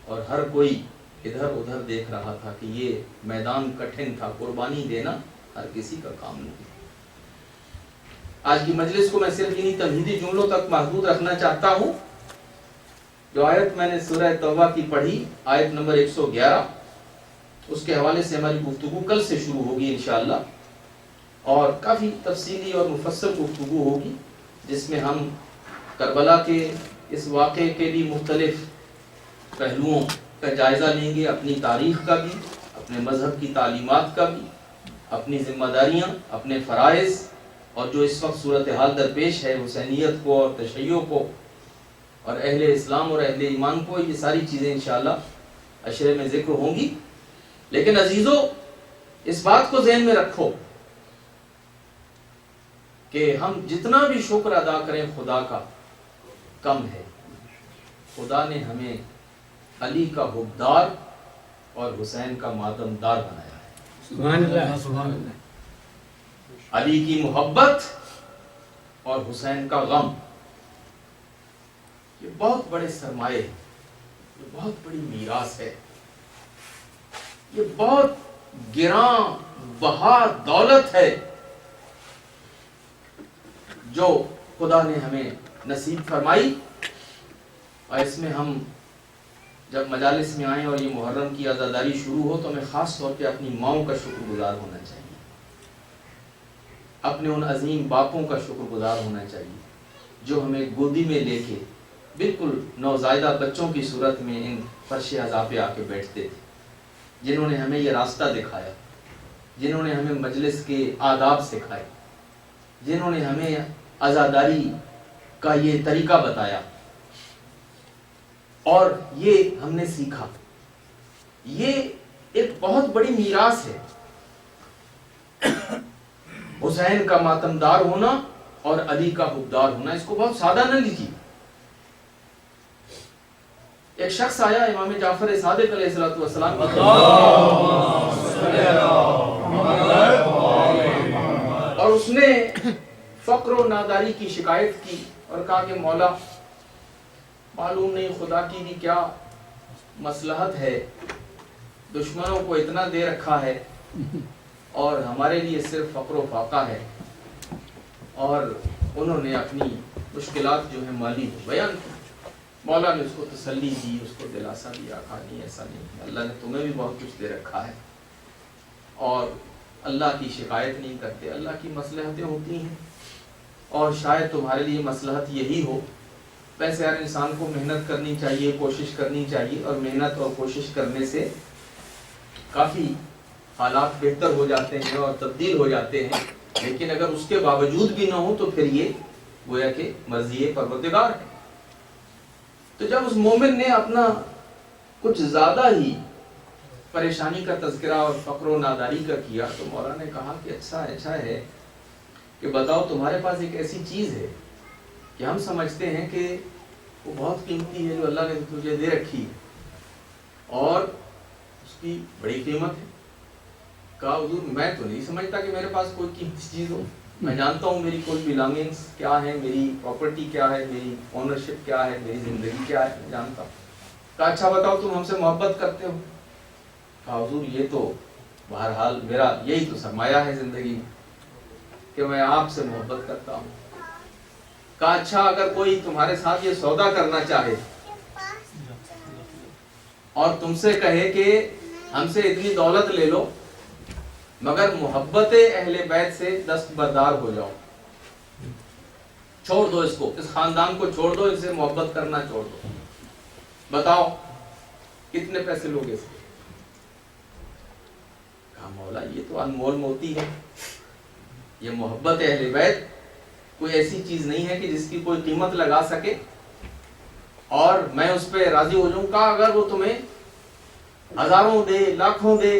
اور ہر کوئی ادھر ادھر دیکھ رہا تھا کہ یہ میدان کٹھن تھا. قربانی دینا ہر کسی کا کام نہیں. آج کی مجلس کو میں صرف انہی تمہیدی جملوں تک محدود رکھنا چاہتا ہوں. جو آیت میں نے سورہ توبہ کی پڑھی، آیت نمبر 111، اس کے حوالے سے ہماری گفتگو کل سے شروع ہوگی انشاءاللہ، اور کافی تفصیلی اور مفصل گفتگو ہوگی جس میں ہم کربلا کے اس واقعے کے بھی مختلف پہلوؤں کا جائزہ لیں گے، اپنی تاریخ کا بھی، اپنے مذہب کی تعلیمات کا بھی، اپنی ذمہ داریاں، اپنے فرائض، اور جو اس وقت صورتحال درپیش ہے حسینیت کو اور تشیع کو اور اہل اسلام اور اہل ایمان کو، یہ ساری چیزیں انشاءاللہ عشرے میں ذکر ہوں گی. لیکن عزیزو، اس بات کو ذہن میں رکھو کہ ہم جتنا بھی شکر ادا کریں خدا کا کم ہے. خدا نے ہمیں علی کا حبدار اور حسین کا ماتمدار بنایا ہے. سبحان اللہ، سبحان اللہ. علی کی محبت اور حسین کا غم، یہ بہت بڑے سرمایے ہیں، یہ بہت بڑی میراث ہے، یہ بہت گراں بہا دولت ہے جو خدا نے ہمیں نصیب فرمائی. اور اس میں ہم جب مجالس میں آئیں اور یہ محرم کی عزاداری شروع ہو تو ہمیں خاص طور پہ اپنی ماؤں کا شکر گزار ہونا چاہیے، اپنے ان عظیم باپوں کا شکر گزار ہونا چاہیے جو ہمیں گودی میں لے کے بالکل نوزائیدہ بچوں کی صورت میں ان فرش عزا پہ آ کے بیٹھتے تھے، جنہوں نے ہمیں یہ راستہ دکھایا، جنہوں نے ہمیں مجلس کے آداب سکھائے، جنہوں نے ہمیں عزاداری کا یہ طریقہ بتایا اور یہ ہم نے سیکھا. یہ ایک بہت بڑی میراث ہے. حسین کا ماتمدار ہونا اور علی کا حبدار ہونا، اس کو بہت سادہ نہ لیجیے. ایک شخص آیا امام جعفر صادق علیہ السلام کی اور اس نے فقر و ناداری کی شکایت کی اور کہا کہ مولا، معلوم نہیں خدا کی بھی کیا مصلحت ہے، دشمنوں کو اتنا دے رکھا ہے اور ہمارے لیے صرف فقر و فاقہ ہے. اور انہوں نے اپنی مشکلات جو ہیں مالی بیان کی. مولا نے اس کو تسلی دی، اس کو دلاسا دیا، کہا نہیں ایسا نہیں، اللہ نے تمہیں بھی بہت کچھ دے رکھا ہے اور اللہ کی شکایت نہیں کرتے. اللہ کی مصلحتیں ہوتی ہیں اور شاید تمہارے لیے مصلحت یہی ہو. ویسے ہر انسان کو محنت کرنی چاہیے، کوشش کرنی چاہیے، اور محنت اور کوشش کرنے سے کافی حالات بہتر ہو جاتے ہیں اور تبدیل ہو جاتے ہیں. لیکن اگر اس کے باوجود بھی نہ ہو تو پھر یہ گویا کہ مرضی پروردگار ہے. تو جب اس مومن نے اپنا کچھ زیادہ ہی پریشانی کا تذکرہ اور فقر و ناداری کا کیا تو مولا نے کہا کہ اچھا ہے کہ بتاؤ تمہارے پاس ایک ایسی چیز ہے کہ ہم سمجھتے ہیں کہ وہ بہت قیمتی ہے جو اللہ نے تجھے دے رکھی اور اس کی بڑی قیمت ہے. کہا حضور میں تو نہیں سمجھتا کہ میرے پاس کوئی قیمتی چیز ہو، میں جانتا ہوں میری کوئی بلانگنگز کیا ہے، میری پراپرٹی کیا ہے، میری اونرشپ کیا ہے، میری زندگی کیا ہے، میں جانتا ہوں. کہا اچھا بتاؤ تم ہم سے محبت کرتے ہو؟ کہا حضور یہ تو بہرحال میرا یہی تو سرمایہ ہے زندگی کہ میں آپ سے محبت کرتا ہوں. کہا اچھا اگر کوئی تمہارے ساتھ یہ سودا کرنا چاہے اور تم سے کہے کہ ہم سے اتنی دولت لے لو مگر محبت اہل بیت سے دستبردار ہو جاؤ، چھوڑ دو اس کو، اس خاندان کو چھوڑ دو، اس سے محبت کرنا چھوڑ دو، بتاؤ کتنے پیسے لوگے اس کے؟ کہا مولا یہ تو انمول موتی ہے، یہ محبت اہل بیت کوئی ایسی چیز نہیں ہے کہ جس کی کوئی قیمت لگا سکے اور میں اس پہ راضی ہو جاؤں. کہا اگر وہ تمہیں ہزاروں دے لاکھوں دے،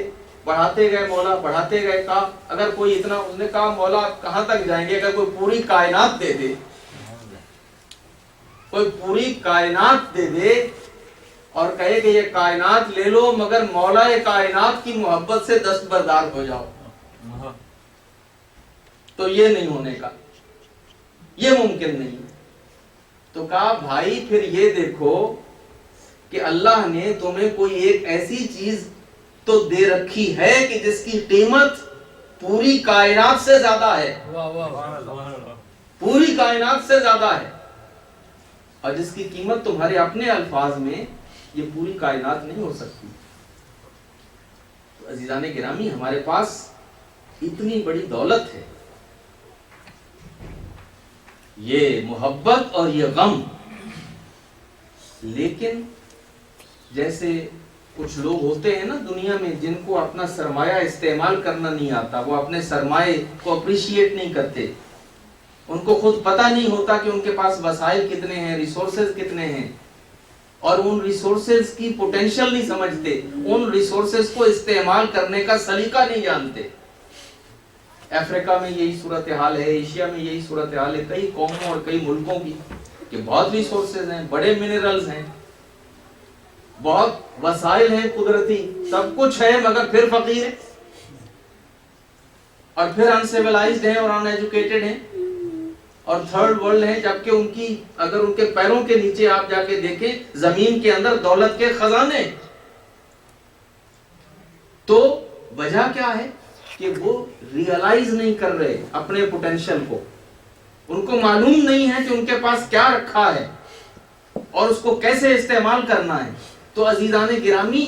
بڑھاتے گئے مولا بڑھاتے گئے. کہا اگر کوئی اتنا، اس نے کہا مولا آپ کہاں تک جائیں گے؟ اگر کوئی پوری کائنات دے دے، کوئی پوری کائنات دے دے اور کہے کہ یہ کائنات لے لو مگر مولا کائنات کی محبت سے دستبردار ہو جاؤ، تو یہ نہیں ہونے کا، یہ ممکن نہیں. تو کہا بھائی پھر یہ دیکھو کہ اللہ نے تمہیں کوئی ایک ایسی چیز تو دے رکھی ہے کہ جس کی قیمت پوری کائنات سے زیادہ ہے، پوری کائنات سے زیادہ ہے، اور جس کی قیمت تمہارے اپنے الفاظ میں یہ پوری کائنات نہیں ہو سکتی. تو عزیزان گرامی ہمارے پاس اتنی بڑی دولت ہے، یہ محبت اور یہ غم. لیکن جیسے کچھ لوگ ہوتے ہیں نا دنیا میں جن کو اپنا سرمایہ استعمال کرنا نہیں آتا، وہ اپنے سرمایہ کو اپریشیٹ نہیں کرتے، ان کو خود پتہ نہیں ہوتا کہ ان کے پاس وسائل کتنے ہیں، ریسورسز کتنے ہیں، اور ان ریسورسز کی پوٹینشل نہیں سمجھتے، ان ریسورسز کو استعمال کرنے کا سلیقہ نہیں جانتے. افریقہ میں یہی صورتحال ہے، ایشیا میں یہی صورتحال ہے، کئی قوموں اور کئی ملکوں کی کہ بہت ریسورسز ہیں، بڑے منرلز ہیں، بہت وسائل ہیں قدرتی، سب کچھ ہے مگر پھر فقیر ہے، اور پھر انسیولائزڈ ہیں اور ان ایجوکیٹڈ ہیں اور تھرڈ ورلڈ ہیں، جبکہ ان کی اگر ان کے پیروں کے نیچے آپ جا کے دیکھیں زمین کے اندر دولت کے خزانے. تو وجہ کیا ہے کہ وہ ریئلائز نہیں کر رہے اپنے پوٹینشل کو، ان کو معلوم نہیں ہے کہ ان کے پاس کیا رکھا ہے اور اس کو کیسے استعمال کرنا ہے. تو عزیزان گرامی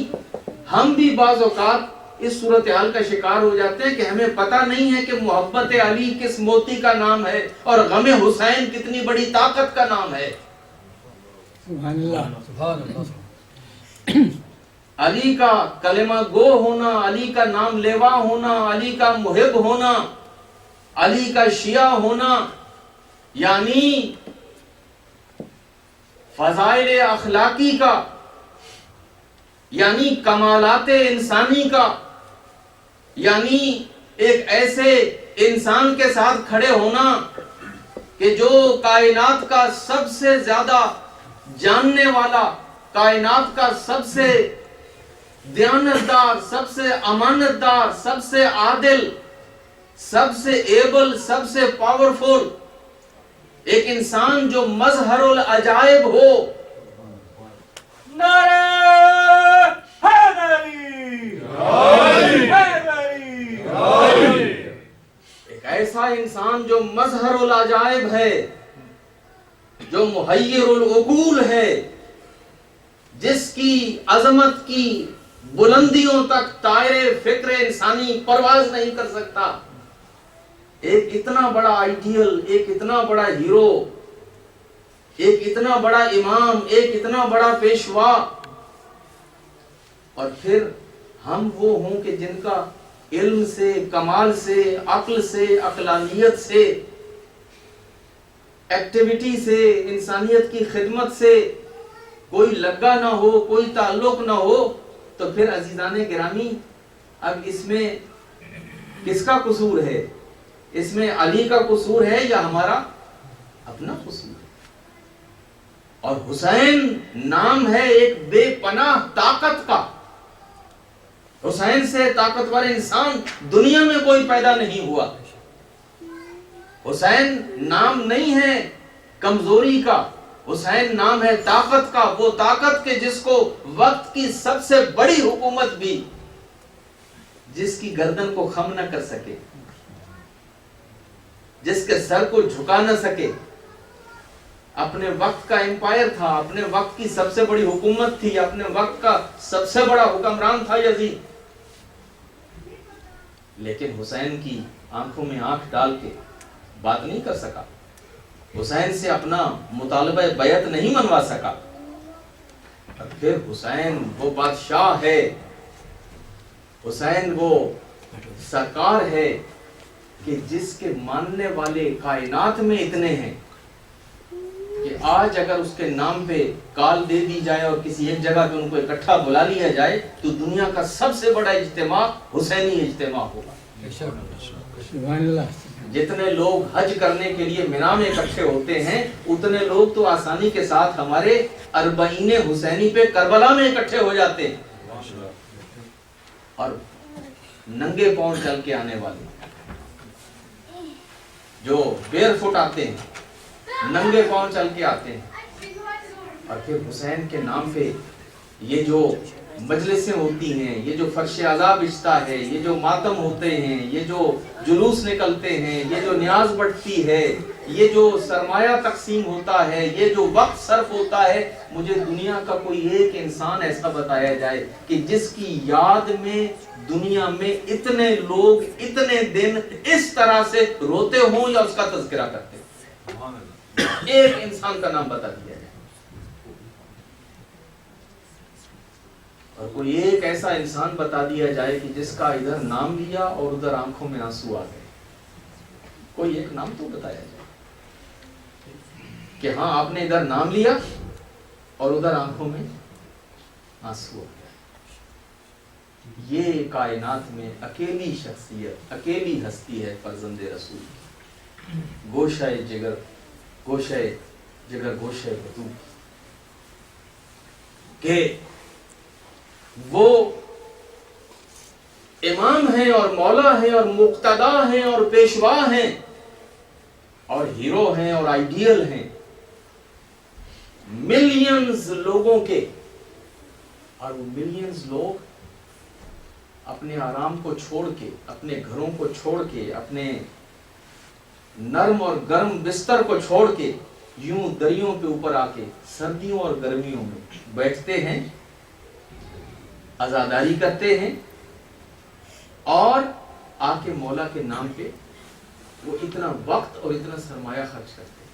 ہم بھی بعض اوقات اس صورتحال کا شکار ہو جاتے ہیں کہ ہمیں پتہ نہیں ہے کہ محبت علی کس موتی کا نام ہے اور غم حسین کتنی بڑی طاقت کا نام ہے. سبحان اللہ، سبحان اللہ. علی کا کلمہ گو ہونا، علی کا نام لیوا ہونا، علی کا محب ہونا، علی کا شیعہ ہونا، یعنی فضائل اخلاقی کا، یعنی کمالات انسانی کا، یعنی ایک ایسے انسان کے ساتھ کھڑے ہونا کہ جو کائنات کا سب سے زیادہ جاننے والا، کائنات کا سب سے دیانتدار، سب سے امانتدار، سب سے عادل، سب سے ایبل، سب سے پاورفل ایک انسان جو مظہر العجائب ہو. نعرہ حیدری، ایک ایسا انسان جو مظہر العجائب ہے، جو محیر العقول ہے، جس کی عظمت کی بلندیوں تک طائر فکر انسانی پرواز نہیں کر سکتا. ایک اتنا بڑا آئیڈیل، ایک اتنا بڑا ہیرو، ایک اتنا بڑا امام، ایک اتنا بڑا پیشوا، اور پھر ہم وہ ہوں کہ جن کا علم سے، کمال سے، عقل سے، عقلانیت سے، ایکٹیویٹی سے، انسانیت کی خدمت سے کوئی لگا نہ ہو، کوئی تعلق نہ ہو. تو پھر عزیزان گرامی اب اس میں کس کا قصور ہے؟ اس میں علی کا قصور ہے یا ہمارا اپنا قصور ہے؟ اور حسین نام ہے ایک بے پناہ طاقت کا. حسین سے طاقتور انسان دنیا میں کوئی پیدا نہیں ہوا. حسین نام نہیں ہے کمزوری کا، حسین نام ہے طاقت کا. وہ طاقت کے جس کو وقت کی سب سے بڑی حکومت بھی جس کی گردن کو خم نہ کر سکے، جس کے سر کو جھکا نہ سکے. اپنے وقت کا امپائر تھا، اپنے وقت کی سب سے بڑی حکومت تھی، اپنے وقت کا سب سے بڑا حکمران تھا یزید. لیکن حسین کی آنکھوں میں آنکھ ڈال کے بات نہیں کر سکا، حسین سے اپنا مطالبہ بیعت نہیں منوا سکا. اور پھر حسین وہ بادشاہ ہے، حسین وہ سرکار ہے کہ جس کے ماننے والے کائنات میں اتنے ہیں کہ آج اگر اس کے نام پہ کال دے دی جائے اور کسی ایک جگہ پہ ان کو اکٹھا بلا لیا جائے تو دنیا کا سب سے بڑا اجتماع حسینی اجتماع ہوگا۔ سبحان اللہ۔ جتنے لوگ حج کرنے کے لیے مینا میں اکٹھے ہوتے ہیں اتنے لوگ تو آسانی کے ساتھ ہمارے اربعین حسینی پہ کربلا میں اکٹھے ہو جاتے ہیں، اور ننگے پاؤں چل کے آنے والے جو بیر فٹ آتے ہیں، ننگے پاؤں چل کے آتے ہیں، اور پھر حسین کے نام پہ یہ جو مجلسیں ہوتی ہیں، یہ جو فرش عذاب بچتا ہے، یہ جو ماتم ہوتے ہیں، یہ جو جلوس نکلتے ہیں، یہ جو نیاز بڑھتی ہے، یہ جو سرمایہ تقسیم ہوتا ہے، یہ جو وقت صرف ہوتا ہے، مجھے دنیا کا کوئی ایک انسان ایسا بتایا جائے کہ جس کی یاد میں دنیا میں اتنے لوگ اتنے دن اس طرح سے روتے ہوں یا اس کا تذکرہ کرتے ہیں۔ ایک انسان کا نام بتا دیا جائے، اور کوئی ایک ایسا انسان بتا دیا جائے کہ جس کا ادھر نام لیا اور ادھر آنکھوں میں آنسو آ گئے، کوئی ایک نام تو بتایا جائے کہ ہاں آپ نے ادھر نام لیا اور ادھر آنکھوں میں آنسو آ گیا۔ یہ کائنات میں اکیلی شخصیت، اکیلی ہستی ہے فرزند رسول کی، گوشہ جگر، گوشہ جگر، گوشہ وجود، کہ وہ امام ہیں اور مولا ہیں اور مقتدا ہیں اور پیشوا ہیں اور ہیرو ہیں اور آئیڈیل ہیں ملینز لوگوں کے، اور وہ ملینز لوگ اپنے آرام کو چھوڑ کے، اپنے گھروں کو چھوڑ کے، اپنے نرم اور گرم بستر کو چھوڑ کے یوں دریوں پہ اوپر آ کے سردیوں اور گرمیوں میں بیٹھتے ہیں، عزاداری کرتے ہیں، اور آ کے مولا کے نام پہ وہ اتنا وقت اور اتنا سرمایہ خرچ کرتے ہیں۔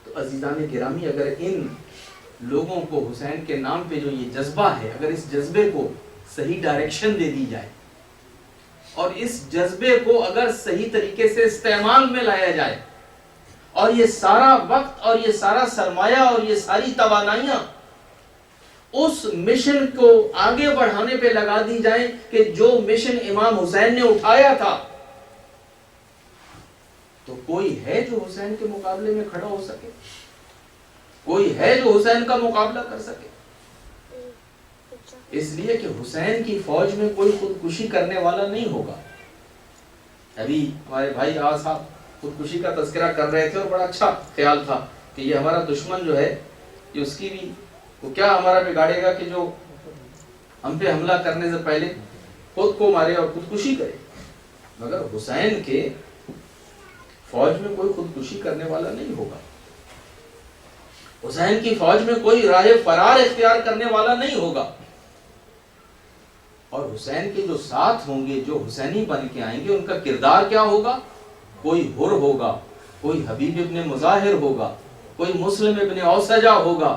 تو عزیزان گرامی، اگر ان لوگوں کو حسین کے نام پہ جو یہ جذبہ ہے، اگر اس جذبے کو صحیح ڈائریکشن دے دی جائے اور اس جذبے کو اگر صحیح طریقے سے استعمال میں لایا جائے، اور یہ سارا وقت اور یہ سارا سرمایہ اور یہ ساری توانائیاں اس مشن کو آگے بڑھانے پہ لگا دی جائیں کہ جو مشن امام حسین نے اٹھایا تھا، تو کوئی ہے جو حسین کے مقابلے میں کھڑا ہو سکے؟ کوئی ہے جو حسین کا مقابلہ کر سکے؟ اس لیے کہ حسین کی فوج میں کوئی خودکشی کرنے والا نہیں ہوگا۔ ابھی ہمارے بھائی آواز صاحب خودکشی کا تذکرہ کر رہے تھے اور بڑا اچھا خیال تھا کہ یہ ہمارا دشمن جو ہے، یہ اس کی بھی وہ کیا ہمارا بگاڑے گا کہ جو ہم پہ حملہ کرنے سے پہلے خود کو مارے اور خودکشی کرے۔ مگر حسین کے فوج میں کوئی خودکشی کرنے والا نہیں ہوگا، حسین کی فوج میں کوئی راہ فرار اختیار کرنے والا نہیں ہوگا، اور حسین کے جو ساتھ ہوں گے، جو حسینی بن کے آئیں گے، ان کا کردار کیا ہوگا؟ کوئی حر ہوگا، کوئی حبیب ابن مظاہر ہوگا، کوئی مسلم ابن اوسجہ ہوگا،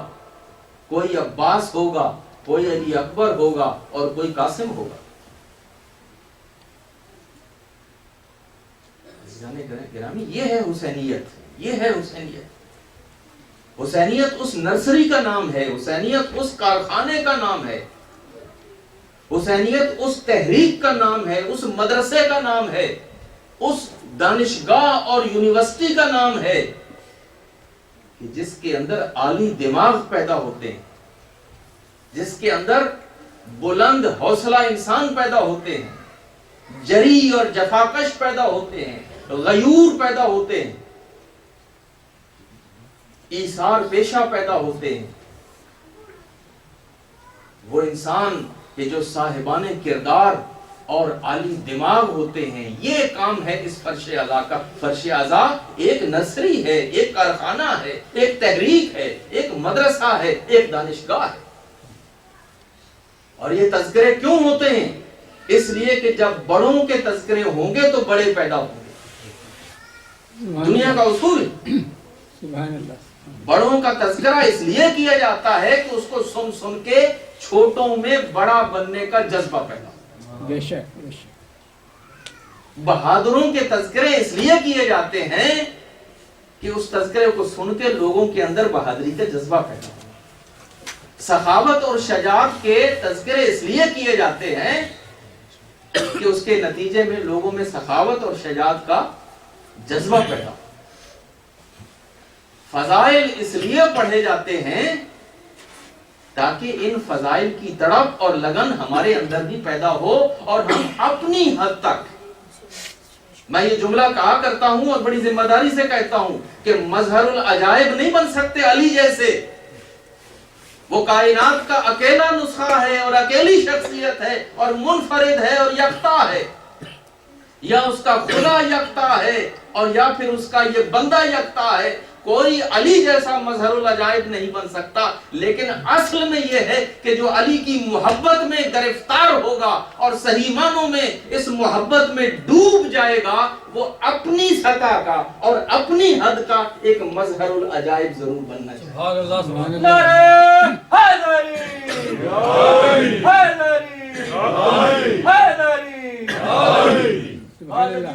کوئی عباس ہوگا، کوئی علی اکبر ہوگا، اور کوئی قاسم ہوگا۔ گرامی، یہ ہے حسینیت، یہ ہے حسینیت۔ حسینیت اس نرسری کا نام ہے، حسینیت اس کارخانے کا نام ہے، حسینیت اس تحریک کا نام ہے، اس مدرسے کا نام ہے، اس دانشگاہ اور یونیورسٹی کا نام ہے کہ جس کے اندر عالی دماغ پیدا ہوتے ہیں، جس کے اندر بلند حوصلہ انسان پیدا ہوتے ہیں، جری اور جفاکش پیدا ہوتے ہیں، غیور پیدا ہوتے ہیں، ایثار پیشہ پیدا ہوتے ہیں۔ وہ انسان کہ جو صاحبان کردار اور عالی دماغ ہوتے ہیں، یہ کام ہے اس فرش اعضاء کا۔ فرش اعضاء ایک نرسری ہے، ایک کارخانہ ہے، ایک تحریک ہے، ایک مدرسہ ہے، ایک دانشگاہ ہے۔ اور یہ تذکرے کیوں ہوتے ہیں؟ اس لیے کہ جب بڑوں کے تذکرے ہوں گے تو بڑے پیدا ہوں گے، دنیا کا اصول ہے۔ سبحان اللہ۔ بڑوں کا تذکرہ اس لیے کیا جاتا ہے کہ اس کو سن سن کے چھوٹوں میں بڑا بننے کا جذبہ پیدا ہو۔ بے شک بے شک. بہادروں کے تذکرے اس لیے کیے جاتے ہیں کہ اس تذکرے کو سن کے لوگوں کے اندر بہادری کا جذبہ پیدا ہو. سخاوت اور شجاعت کے تذکرے اس لیے کیے جاتے ہیں کہ اس کے نتیجے میں لوگوں میں سخاوت اور شجاعت کا جذبہ پیدا ہو. فضائل اس لیے پڑھے جاتے ہیں تاکہ ان فضائل کی تڑپ اور لگن ہمارے اندر بھی پیدا ہو اور ہم اپنی حد تک، میں یہ جملہ کہا کرتا ہوں اور بڑی ذمہ داری سے کہتا ہوں کہ مظہر العجائب نہیں بن سکتے علی جیسے. وہ کائنات کا اکیلا نسخہ ہے اور اکیلی شخصیت ہے اور منفرد ہے اور یکتا ہے، یا اس کا خدا یکتا ہے اور یا پھر اس کا یہ بندہ یکتا ہے. کوئی علی جیسا مظہر العجائب نہیں بن سکتا. لیکن اصل میں یہ ہے کہ جو علی کی محبت میں گرفتار ہوگا اور صحیح معنوں میں اس محبت میں ڈوب جائے گا، وہ اپنی سطح کا اور اپنی حد کا ایک مظہر العجائب ضرور بننا چاہیے. سبحان اللہ سبحان سبحان اللہ. سبحان اللہ.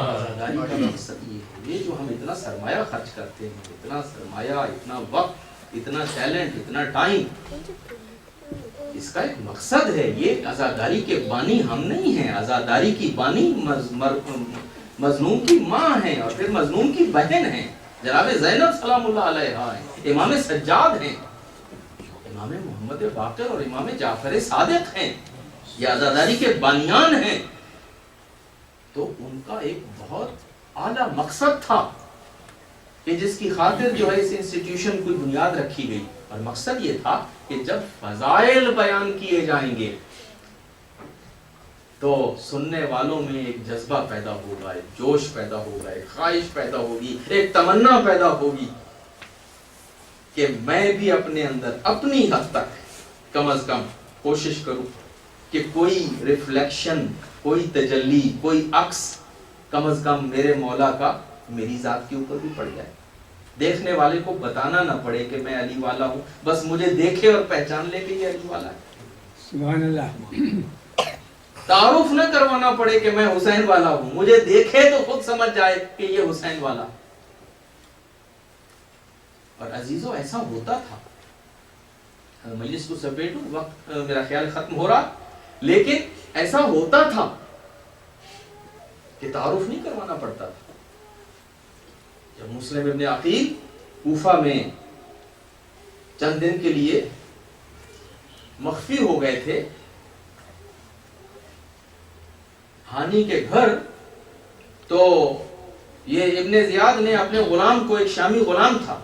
آزاداری کا مقصد یہ ہے، یہ جو ہم اتنا سرمایہ خرچ کرتے ہیں، اتنا سرمایہ، اتنا وقت، اتنا ٹیلنٹ، اتنا ٹائم، اس کا ایک مقصد ہے. یہ آزاداری کے بانی ہم نہیں ہیں. آزاداری کی بانی مظلوم کی ماں ہیں اور پھر مظلوم کی بہن ہیں. جناب زینب سلام اللہ علیہا ہیں، امام سجاد ہیں، امام محمد باقر اور امام جعفر صادق ہیں. یہ آزاداری کے بانیان ہیں. تو ان کا ایک بہت اعلیٰ مقصد تھا کہ جس کی خاطر جو ہے اس انسٹیٹیوشن کو بنیاد رکھی گئی، اور مقصد یہ تھا کہ جب فضائل بیان کیے جائیں گے تو سننے والوں میں ایک جذبہ پیدا ہوگا، ایک جوش پیدا ہوگا، ایک خواہش پیدا ہوگی، ایک تمنا پیدا ہوگی کہ میں بھی اپنے اندر اپنی حد تک کم از کم کوشش کروں کہ کوئی ریفلیکشن، کوئی تجلی، کوئی عکس کم از کم میرے مولا کا میری ذات کے اوپر بھی پڑ جائے. دیکھنے والے کو بتانا نہ پڑے کہ میں علی والا ہوں، بس مجھے دیکھے اور پہچان لے کہ یہ علی والا ہے. سبحان اللہ. تعارف نہ کروانا پڑے کہ میں حسین والا ہوں، مجھے دیکھے تو خود سمجھ جائے کہ یہ حسین والا. اور عزیزو ایسا ہوتا تھا. مجلس کو سپیٹو، وقت میرا خیال ختم ہو رہا، لیکن ایسا ہوتا تھا کہ تعارف نہیں کروانا پڑتا تھا. جب مسلم ابن عقیل کوفہ میں چند دن کے لیے مخفی ہو گئے تھے ہانی کے گھر، تو یہ ابن زیاد نے اپنے غلام کو، ایک شامی غلام تھا،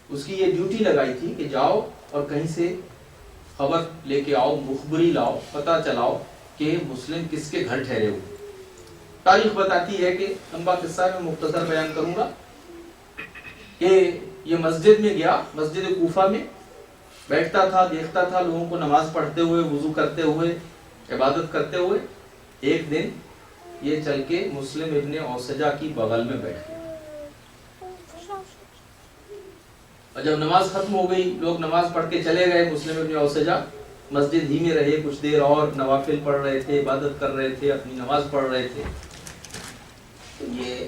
اس کی یہ ڈیوٹی لگائی تھی کہ جاؤ اور کہیں سے خبر لے کے آؤ، مخبری لاؤ، پتہ چلاؤ کہ مسلم کس کے گھر ٹھہرے ہوئے. تاریخ بتاتی ہے کہ لمبا قصہ میں مختصر بیان کروں گا کہ یہ مسجد میں گیا، مسجد کوفہ میں بیٹھتا تھا، دیکھتا تھا لوگوں کو نماز پڑھتے ہوئے، وضو کرتے ہوئے، عبادت کرتے ہوئے. ایک دن یہ چل کے مسلم ابن اوسجا کی بغل میں بیٹھ گیا، اور جب نماز ختم ہو گئی، لوگ نماز پڑھ کے چلے گئے، مسلم ابن اوسجا مسجد ہی میں رہے. کچھ دیر اور نوافل پڑھ رہے تھے، عبادت کر رہے تھے، اپنی نماز پڑھ رہے تھے. تو یہ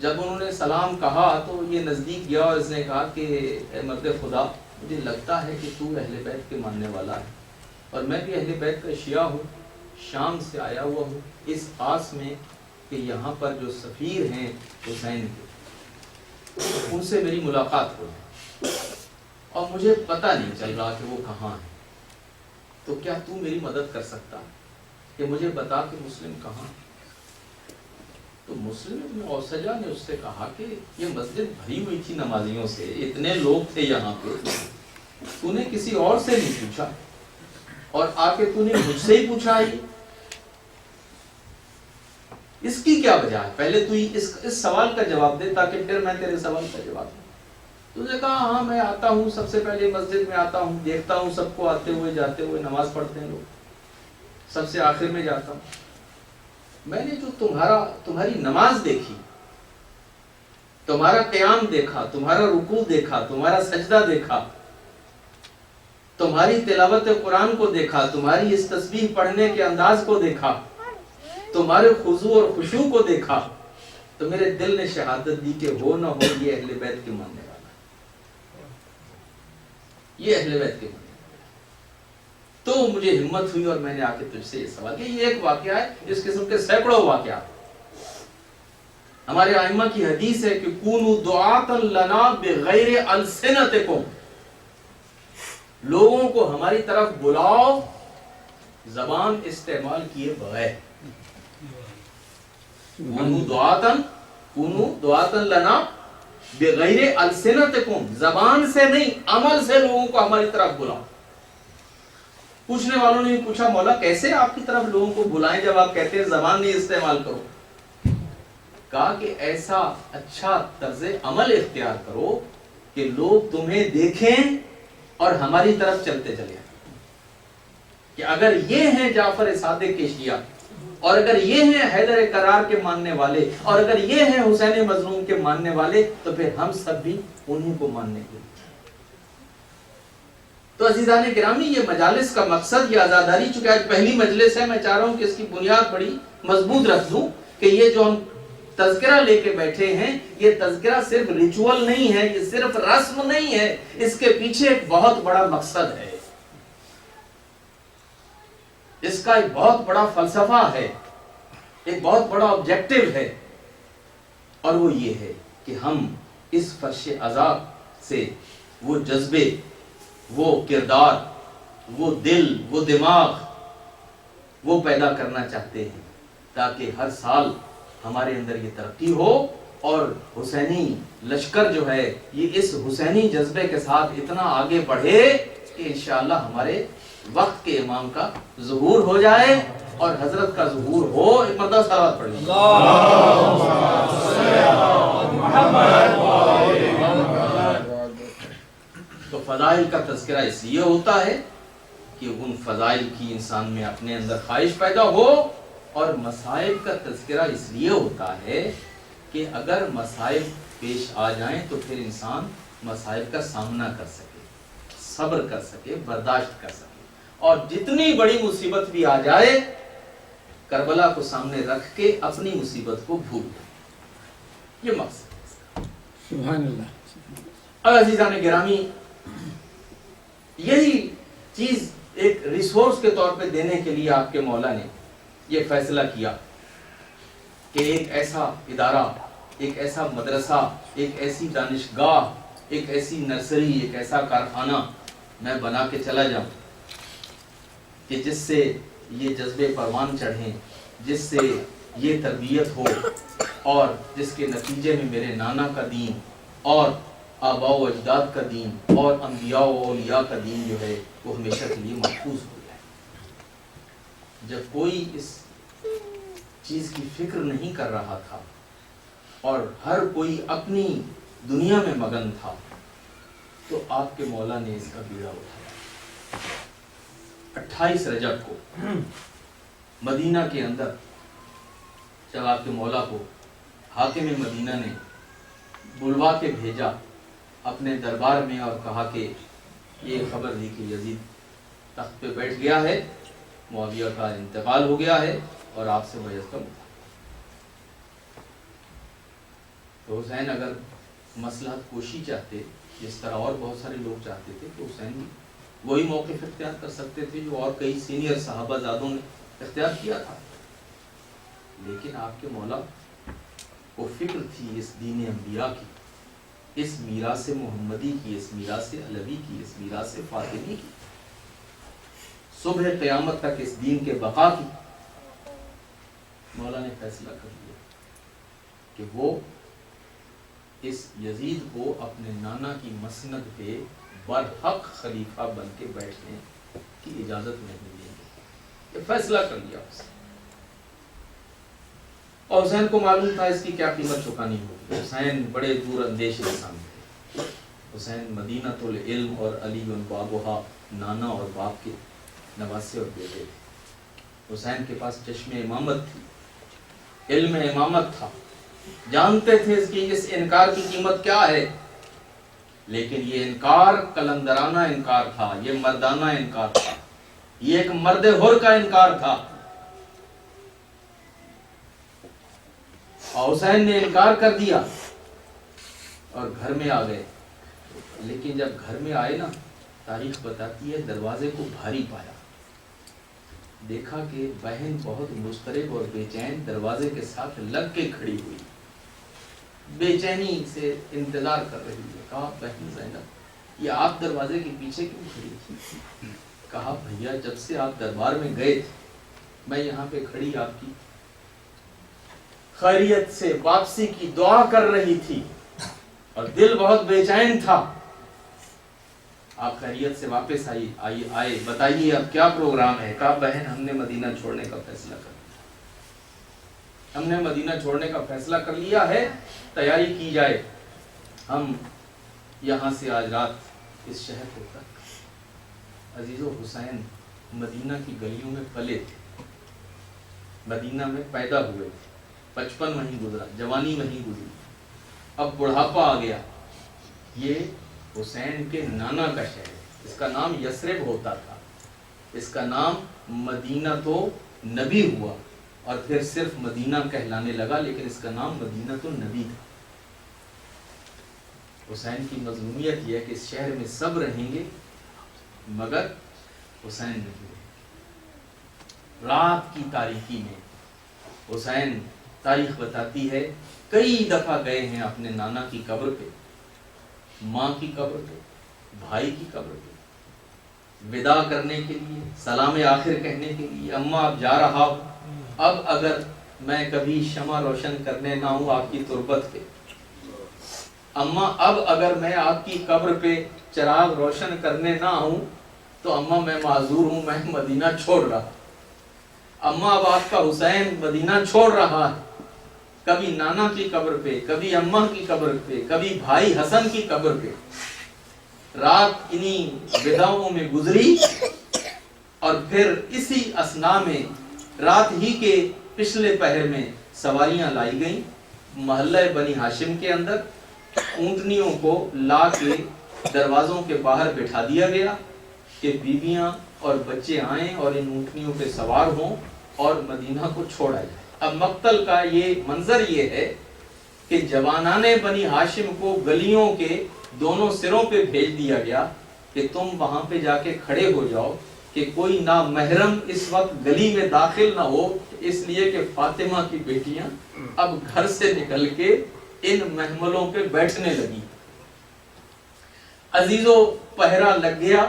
جب انہوں نے سلام کہا تو یہ نزدیک گیا اور اس نے کہا کہ اے مرد خدا، مجھے لگتا ہے کہ تو اہل بیت کے ماننے والا ہے، اور میں بھی اہل بیت کا شیعہ ہوں، شام سے آیا ہوا ہوں، اس آس میں کہ یہاں پر جو سفیر ہیں حسین کے، ان سے میری ملاقات ہو جائے، اور مجھے پتہ نہیں چل رہا کہ وہ کہاں ہے. تو کیا تو میری مدد کر سکتا کہ مجھے بتا کہ مسلم کہاں؟ تو مسلم ابن اوسجا نے اس سے کہا کہ یہ مسجد بھری ہوئی تھی نمازیوں سے، اتنے لوگ تھے یہاں پہ، تو نے کسی اور سے نہیں پوچھا اور آ کے تو نے مجھ سے ہی پوچھا ہی، اس کی کیا وجہ ہے؟ پہلے تو اس سوال کا جواب دے تاکہ پھر میں تیرے سوال کا جواب دوں. تو نے کہا ہاں میں آتا ہوں، سب سے پہلے مسجد میں آتا ہوں، دیکھتا ہوں سب کو آتے ہوئے جاتے ہوئے، نماز پڑھتے ہیں لوگ، سب سے آخر میں جاتا ہوں. میں نے جو تمہاری نماز دیکھی تمہارا قیام دیکھا، تمہارا رکوع دیکھا، تمہارا سجدہ دیکھا، تمہاری تلاوت قرآن کو دیکھا، تمہاری اس تسبیح پڑھنے کے انداز کو دیکھا، تمہارے خضوع اور خشوع کو دیکھا، تو میرے دل نے شہادت دی کہ ہو نہ ہو یہ اہل بیت کے ماننے والا ہے، یہ اہل بیت کے ماننے والا ہے۔ تو مجھے ہمت ہوئی اور میں نے آ کے تجھ سے یہ سوال کیا۔ یہ ایک واقعہ ہے، اس قسم کے سینکڑوں واقعات۔ ہمارے ائمہ کی حدیث ہے کہ کونوا دعاۃ لنا بغیر السنتکم، لوگوں کو ہماری طرف بلاؤ زبان استعمال کیے بغیر۔ کونوا دعاۃ لنا بغیر السنتکم، زبان سے نہیں عمل سے لوگوں کو ہماری طرف بلاؤ۔ پوچھنے والوں نے پوچھا مولا کیسے آپ کی طرف لوگوں کو بلائیں جب آپ کہتے ہیں زبان نہیں استعمال کرو؟ کہا کہ ایسا اچھا طرز عمل اختیار کرو کہ لوگ تمہیں دیکھیں اور ہماری طرف چلتے چلے آئیں، کہ اگر یہ ہیں جعفر صادق کے شیعہ، اور اگر یہ ہیں حیدر کرار کے ماننے والے، اور اگر یہ ہیں حسین مظلوم کے ماننے والے، تو پھر ہم سب بھی انہیں کو ماننے کے لیے۔ تو عزیزان گرامی، یہ مجالس کا مقصد یہ عزاداری، چونکہ آج پہلی مجلس ہے، میں چاہ رہا ہوں کہ اس کی بنیاد بڑی مضبوط رکھ دوں کہ یہ جو ہم تذکرہ لے کے بیٹھے ہیں، یہ تذکرہ صرف ریچول نہیں ہے، یہ صرف رسم نہیں ہے، اس کے پیچھے ایک بہت بڑا مقصد ہے، اس کا ایک بہت بڑا فلسفہ ہے، ایک بہت بڑا آبجیکٹو ہے، اور وہ یہ ہے کہ ہم اس فرش عذاب سے وہ جذبے، وہ کردار، وہ دل، وہ دماغ وہ پیدا کرنا چاہتے ہیں، تاکہ ہر سال ہمارے اندر یہ ترقی ہو، اور حسینی لشکر جو ہے یہ اس حسینی جذبے کے ساتھ اتنا آگے بڑھے کہ انشاءاللہ ہمارے وقت کے امام کا ظہور ہو جائے اور حضرت کا ظہور ہو۔ ایک مرتبہ صلوات پڑھیں۔ تو فضائل کا تذکرہ اس لیے ہوتا ہے کہ ان فضائل کی انسان میں اپنے اندر خواہش پیدا ہو، اور مصائب کا تذکرہ اس لیے ہوتا ہے کہ اگر مصائب پیش آ جائیں تو پھر انسان مصائب کا سامنا کر سکے، صبر کر سکے، برداشت کر سکے، اور جتنی بڑی مصیبت بھی آ جائے کربلا کو سامنے رکھ کے اپنی مصیبت کو بھول جائے۔ یہ مقصد۔ سبحان اللہ۔ اور عزیزان گرامی، یہی چیز ایک ریسورس کے طور پہ دینے کے لیے آپ کے مولا نے یہ فیصلہ کیا کہ ایک ایسا ادارہ، ایک ایسا مدرسہ، ایک ایسی دانشگاہ، ایک ایسی نرسری، ایک ایسا کارخانہ میں بنا کے چلا جاؤں کہ جس سے یہ جذبے پروان چڑھیں، جس سے یہ تربیت ہو، اور جس کے نتیجے میں میرے نانا کا دین اور آباء و اجداد کا دین اور انبیاء و اولیاء کا دین جو ہے وہ ہمیشہ کے لیے محفوظ ہو جائے۔ جب کوئی اس چیز کی فکر نہیں کر رہا تھا اور ہر کوئی اپنی دنیا میں مگن تھا، تو آپ کے مولا نے اس کا بیڑا اٹھایا۔ 28 رجب کو مدینہ کے اندر جب آپ کے مولا کو حاکم مدینہ نے بلوا کے بھیجا اپنے دربار میں اور کہا کہ یہ خبر دی کہ یزید تخت پہ بیٹھ گیا ہے، معاویہ کا انتقال ہو گیا ہے اور آپ سے بیعت کا مطالبہ۔ تو حسین اگر مصلحت کوشی چاہتے، جس طرح اور بہت سارے لوگ چاہتے تھے، تو حسین وہی موقف اختیار کر سکتے تھے جو اور کئی سینئر صحابہ زادوں نے اختیار کیا تھا، لیکن آپ کے مولا کو فکر تھی اس دین انبیاء کی، اس میراث محمدی کی، اس میراث علوی کی، اس میراث فاطمی کی، صبح قیامت تک اس دین کے بقا کی۔ مولا نے فیصلہ کر لیا کہ وہ اس یزید کو اپنے نانا کی مسند پہ برحق خلیفہ بن کے بیٹھنے کی اجازت نہیں دیں گے، یہ فیصلہ کر لیا اس نے۔ اور حسین کو معلوم تھا اس کی کیا قیمت چکانی ہوگی۔ حسین بڑے دور اندیش انسان تھے۔ حسین مدینۃ العلم اور علی بابھا، نانا اور باپ کے نواسے اور بیٹے تھے۔ حسین کے پاس چشم امامت تھی، علم امامت تھا، جانتے تھے کہ اس انکار کی قیمت کیا ہے، لیکن یہ انکار قلندرانہ انکار تھا، یہ مردانہ انکار تھا، یہ ایک مرد حر کا انکار تھا۔ حسین نے انکار کر دیا اور گھر میں آ گئے، لیکن جب گھر میں آئے نا، تاریخ بتاتی ہے دروازے کو بھاری پایا، دیکھا کہ بہن بہت مضطرب اور بے چین دروازے کے ساتھ لگ کے کھڑی ہوئی، بے چینی سے انتظار کر رہی ہے۔ کہا بہن زینب یہ آپ دروازے کے پیچھے کیوں کھڑی تھی؟ کہا بھیا جب سے آپ دربار میں گئے تھے میں یہاں پہ کھڑی آپ کی خیریت سے واپسی کی دعا کر رہی تھی اور دل بہت بے چین تھا۔ آپ خیریت سے واپس آئے، بتائیے اب کیا پروگرام ہے؟ کہا بہن ہم نے مدینہ چھوڑنے کا فیصلہ کر لیا، ہم نے مدینہ چھوڑنے کا فیصلہ کر لیا ہے، تیاری کی جائے، ہم یہاں سے آج رات اس شہر کو تک۔ عزیزو حسین مدینہ کی گلیوں میں پلے تھے، مدینہ میں پیدا ہوئے تھے، بچپن وہیں گزرا، جوانی وہیں گزری، اب بڑھاپا آ گیا۔ یہ حسین کے نانا کا شہر ہے، اس کا نام یثرب ہوتا تھا، اس کا نام مدینہ تو نبی ہوا اور پھر صرف مدینہ کہلانے لگا، لیکن اس کا نام مدینہ تو نبی تھا۔ حسین کی مظلومیت یہ ہے کہ اس شہر میں سب رہیں گے مگر حسین نہیں رہے۔ رات کی تاریکی میں حسین، تاریخ بتاتی ہے کئی دفعہ گئے ہیں اپنے نانا کی قبر پہ، ماں کی قبر پہ، بھائی کی قبر پہ، وداع کرنے کے لیے، سلام آخر کہنے کے لیے، اماں اب جا رہا ہوں، اب اگر میں کبھی شمع روشن کرنے نہ ہوں آپ کی تربت پہ، اماں اب اگر میں آپ کی قبر پہ چراغ روشن کرنے نہ ہوں تو اماں میں معذور ہوں، میں مدینہ چھوڑ رہا، اماں اب آپ کا حسین مدینہ چھوڑ رہا ہے۔ کبھی نانا کی قبر پہ، کبھی اماں کی قبر پہ، کبھی بھائی حسن کی قبر پہ، رات انہی وداعوں میں گزری اور پھر اسی اثناء میں رات ہی کے پچھلے پہر میں سواریاں لائی گئیں محلہ بنی ہاشم کے اندر، اونٹنیوں کو لا کے دروازوں کے باہر بٹھا دیا گیا کہ بیویاں اور بچے آئیں اور ان اونٹنیوں پہ سوار ہوں اور مدینہ کو چھوڑا جائے۔ اب مقتل کا یہ منظر یہ ہے کہ جوانان بنی ہاشم کو گلیوں کے دونوں سروں پہ بھیج دیا گیا کہ تم وہاں پہ جا کے کھڑے ہو جاؤ کہ کوئی نامحرم اس وقت گلی میں داخل نہ ہو، اس لیے کہ فاطمہ کی بیٹیاں اب گھر سے نکل کے ان محملوں پہ بیٹھنے لگی۔ عزیزو پہرا لگ گیا،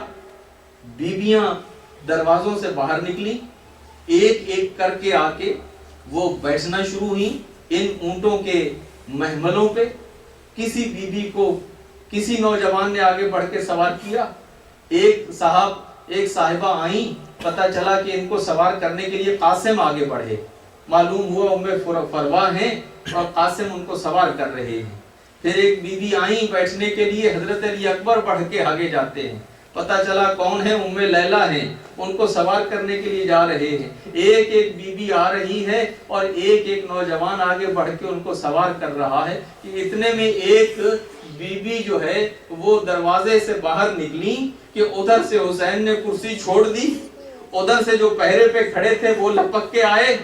بیویاں دروازوں سے باہر نکلی، ایک ایک کر کے آ کے وہ بیٹھنا شروع ہوئی ان اونٹوں کے محملوں پہ۔ کسی بیوی کو کسی نوجوان نے آگے بڑھ کے سوار کیا، ایک صاحبہ آئیں، پتہ چلا کہ ان کو سوار کرنے کے لیے قاسم آگے بڑھے، معلوم ہوا ام فروا ہیں اور قاسم ان کو سوار کر رہے ہیں۔ پھر ایک بیوی آئیں بیٹھنے کے لیے، حضرت علی اکبر بڑھ کے آگے جاتے ہیں، پتہ چلا کون ہے، ام لیلہ ہیں، ان کو سوار کرنے کے لیے جا رہے ہیں۔ ایک ایک بیوی آ رہی ہے اور ایک ایک نوجوان آگے بڑھ کے ان کو سوار کر رہا ہے کہ اتنے میں ایک بیوی جو ہے وہ دروازے سے باہر نکلی کہ ادھر سے حسین نے کرسی چھوڑ دی، ادھر سے جو پہرے پہ کھڑے تھے وہ لپک کے آئے،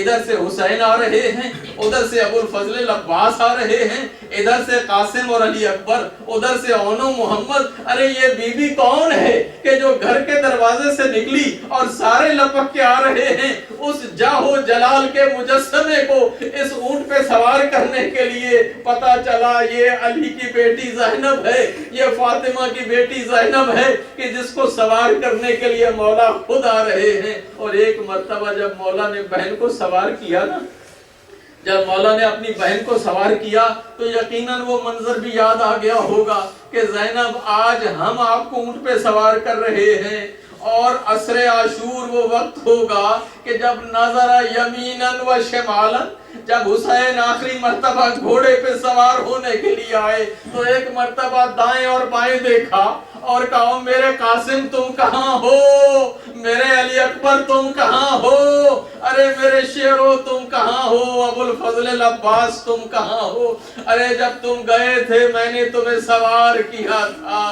ادھر سے حسین آ رہے ہیں، ادھر سے ابو الفضل العباس آ رہے ہیں، ادھر سے قاسم اور علی اکبر، ادھر سے اونو محمد۔ ارے یہ بیوی کون ہے کہ جو گھر کے دروازے سے نکلی اور سارے لپک کے آ رہے ہیں اس جاہو جلال کے مجسمے کو اس اونٹ پہ سوار کرنے کے لیے؟ پتہ چلا یہ علی کی بیٹی زینب ہے، یہ فاطمہ کی بیٹی زینب ہے کہ جس کو سوار کرنے کے لیے مولا خود آ رہے ہیں۔ اور ایک مرتبہ جب مولا نے بہن کو سوار کیا نا، جب مولا نے اپنی بہن کو سوار کیا تو یقیناً وہ منظر بھی یاد آ گیا ہوگا کہ زینب آج ہم آپ کو اونٹ پہ سوار کر رہے ہیں، اور عصر عاشور وہ وقت ہوگا کہ جب نظر یمیناً و شمالاً، جب حسین آخری مرتبہ گھوڑے پہ سوار ہونے کے لیے آئے تو ایک مرتبہ دائیں اور بائیں دیکھا اور کہا میرے قاسم تم کہاں ہو، میرے علی اکبر تم کہاں ہو؟ ارے میرے شیرو تم کہاں ہو؟ ابو الفضل العباس تم کہاں ہو؟ ارے جب تم گئے تھے میں نے تمہیں سوار کیا تھا،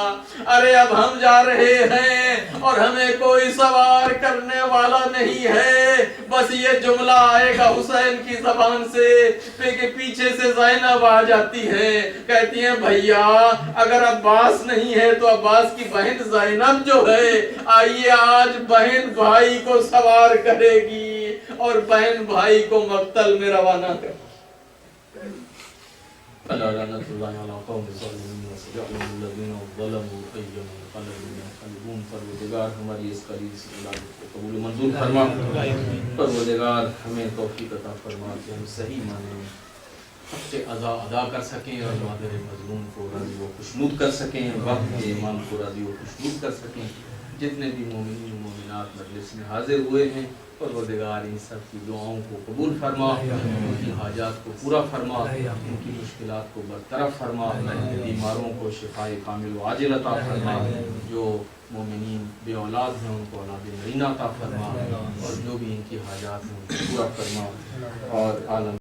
ارے اب ہم جا رہے ہیں اور ہمیں کوئی سوار کرنے والا نہیں ہے۔ بس یہ جملہ آئے گا حسین کی زبان سے کہ پیچھے سے زینب آ جاتی ہے، کہتی ہیں بھیا اگر عباس نہیں ہے تو عباس کی بہن زینب جو ہے آئیے آج بہن بھائی کو سوار کرے گی اور بہن بھائی کو مقتل میں روانہ کرے گی۔ فلا لعنت اللہ علی قوم الظالمین وسيجعلهم الذين ظلموا غيا منقلبون ينقلبون۔ پروردگار ہماری اس قلیل سی عبادت کو قبول منظور فرما، پروردگار ہمیں توفیق عطا فرما کہ ہم صحیح معنی میں حق ادا کر سکیں اور مادر مظلوم کو راضی و خوشنود کر سکیں، وقت کے امام کو راضی و خوشنود کر سکیں۔ جتنے بھی مومنین و مومنات مجلس میں حاضر ہوئے ہیں پروردگار ان سب کی دعاؤں کو قبول فرما، ان کی حاجات کو پورا فرما، ان کی مشکلات کو برطرف فرما، بیماروں کو شفائے کامل و عاجل عطا فرما، جو مومنین بے اولاد ہیں ان کو اولاد نرینہ عطا فرما، اور جو بھی ان کی حاجات ہیں ان کو پورا فرما، اور عالم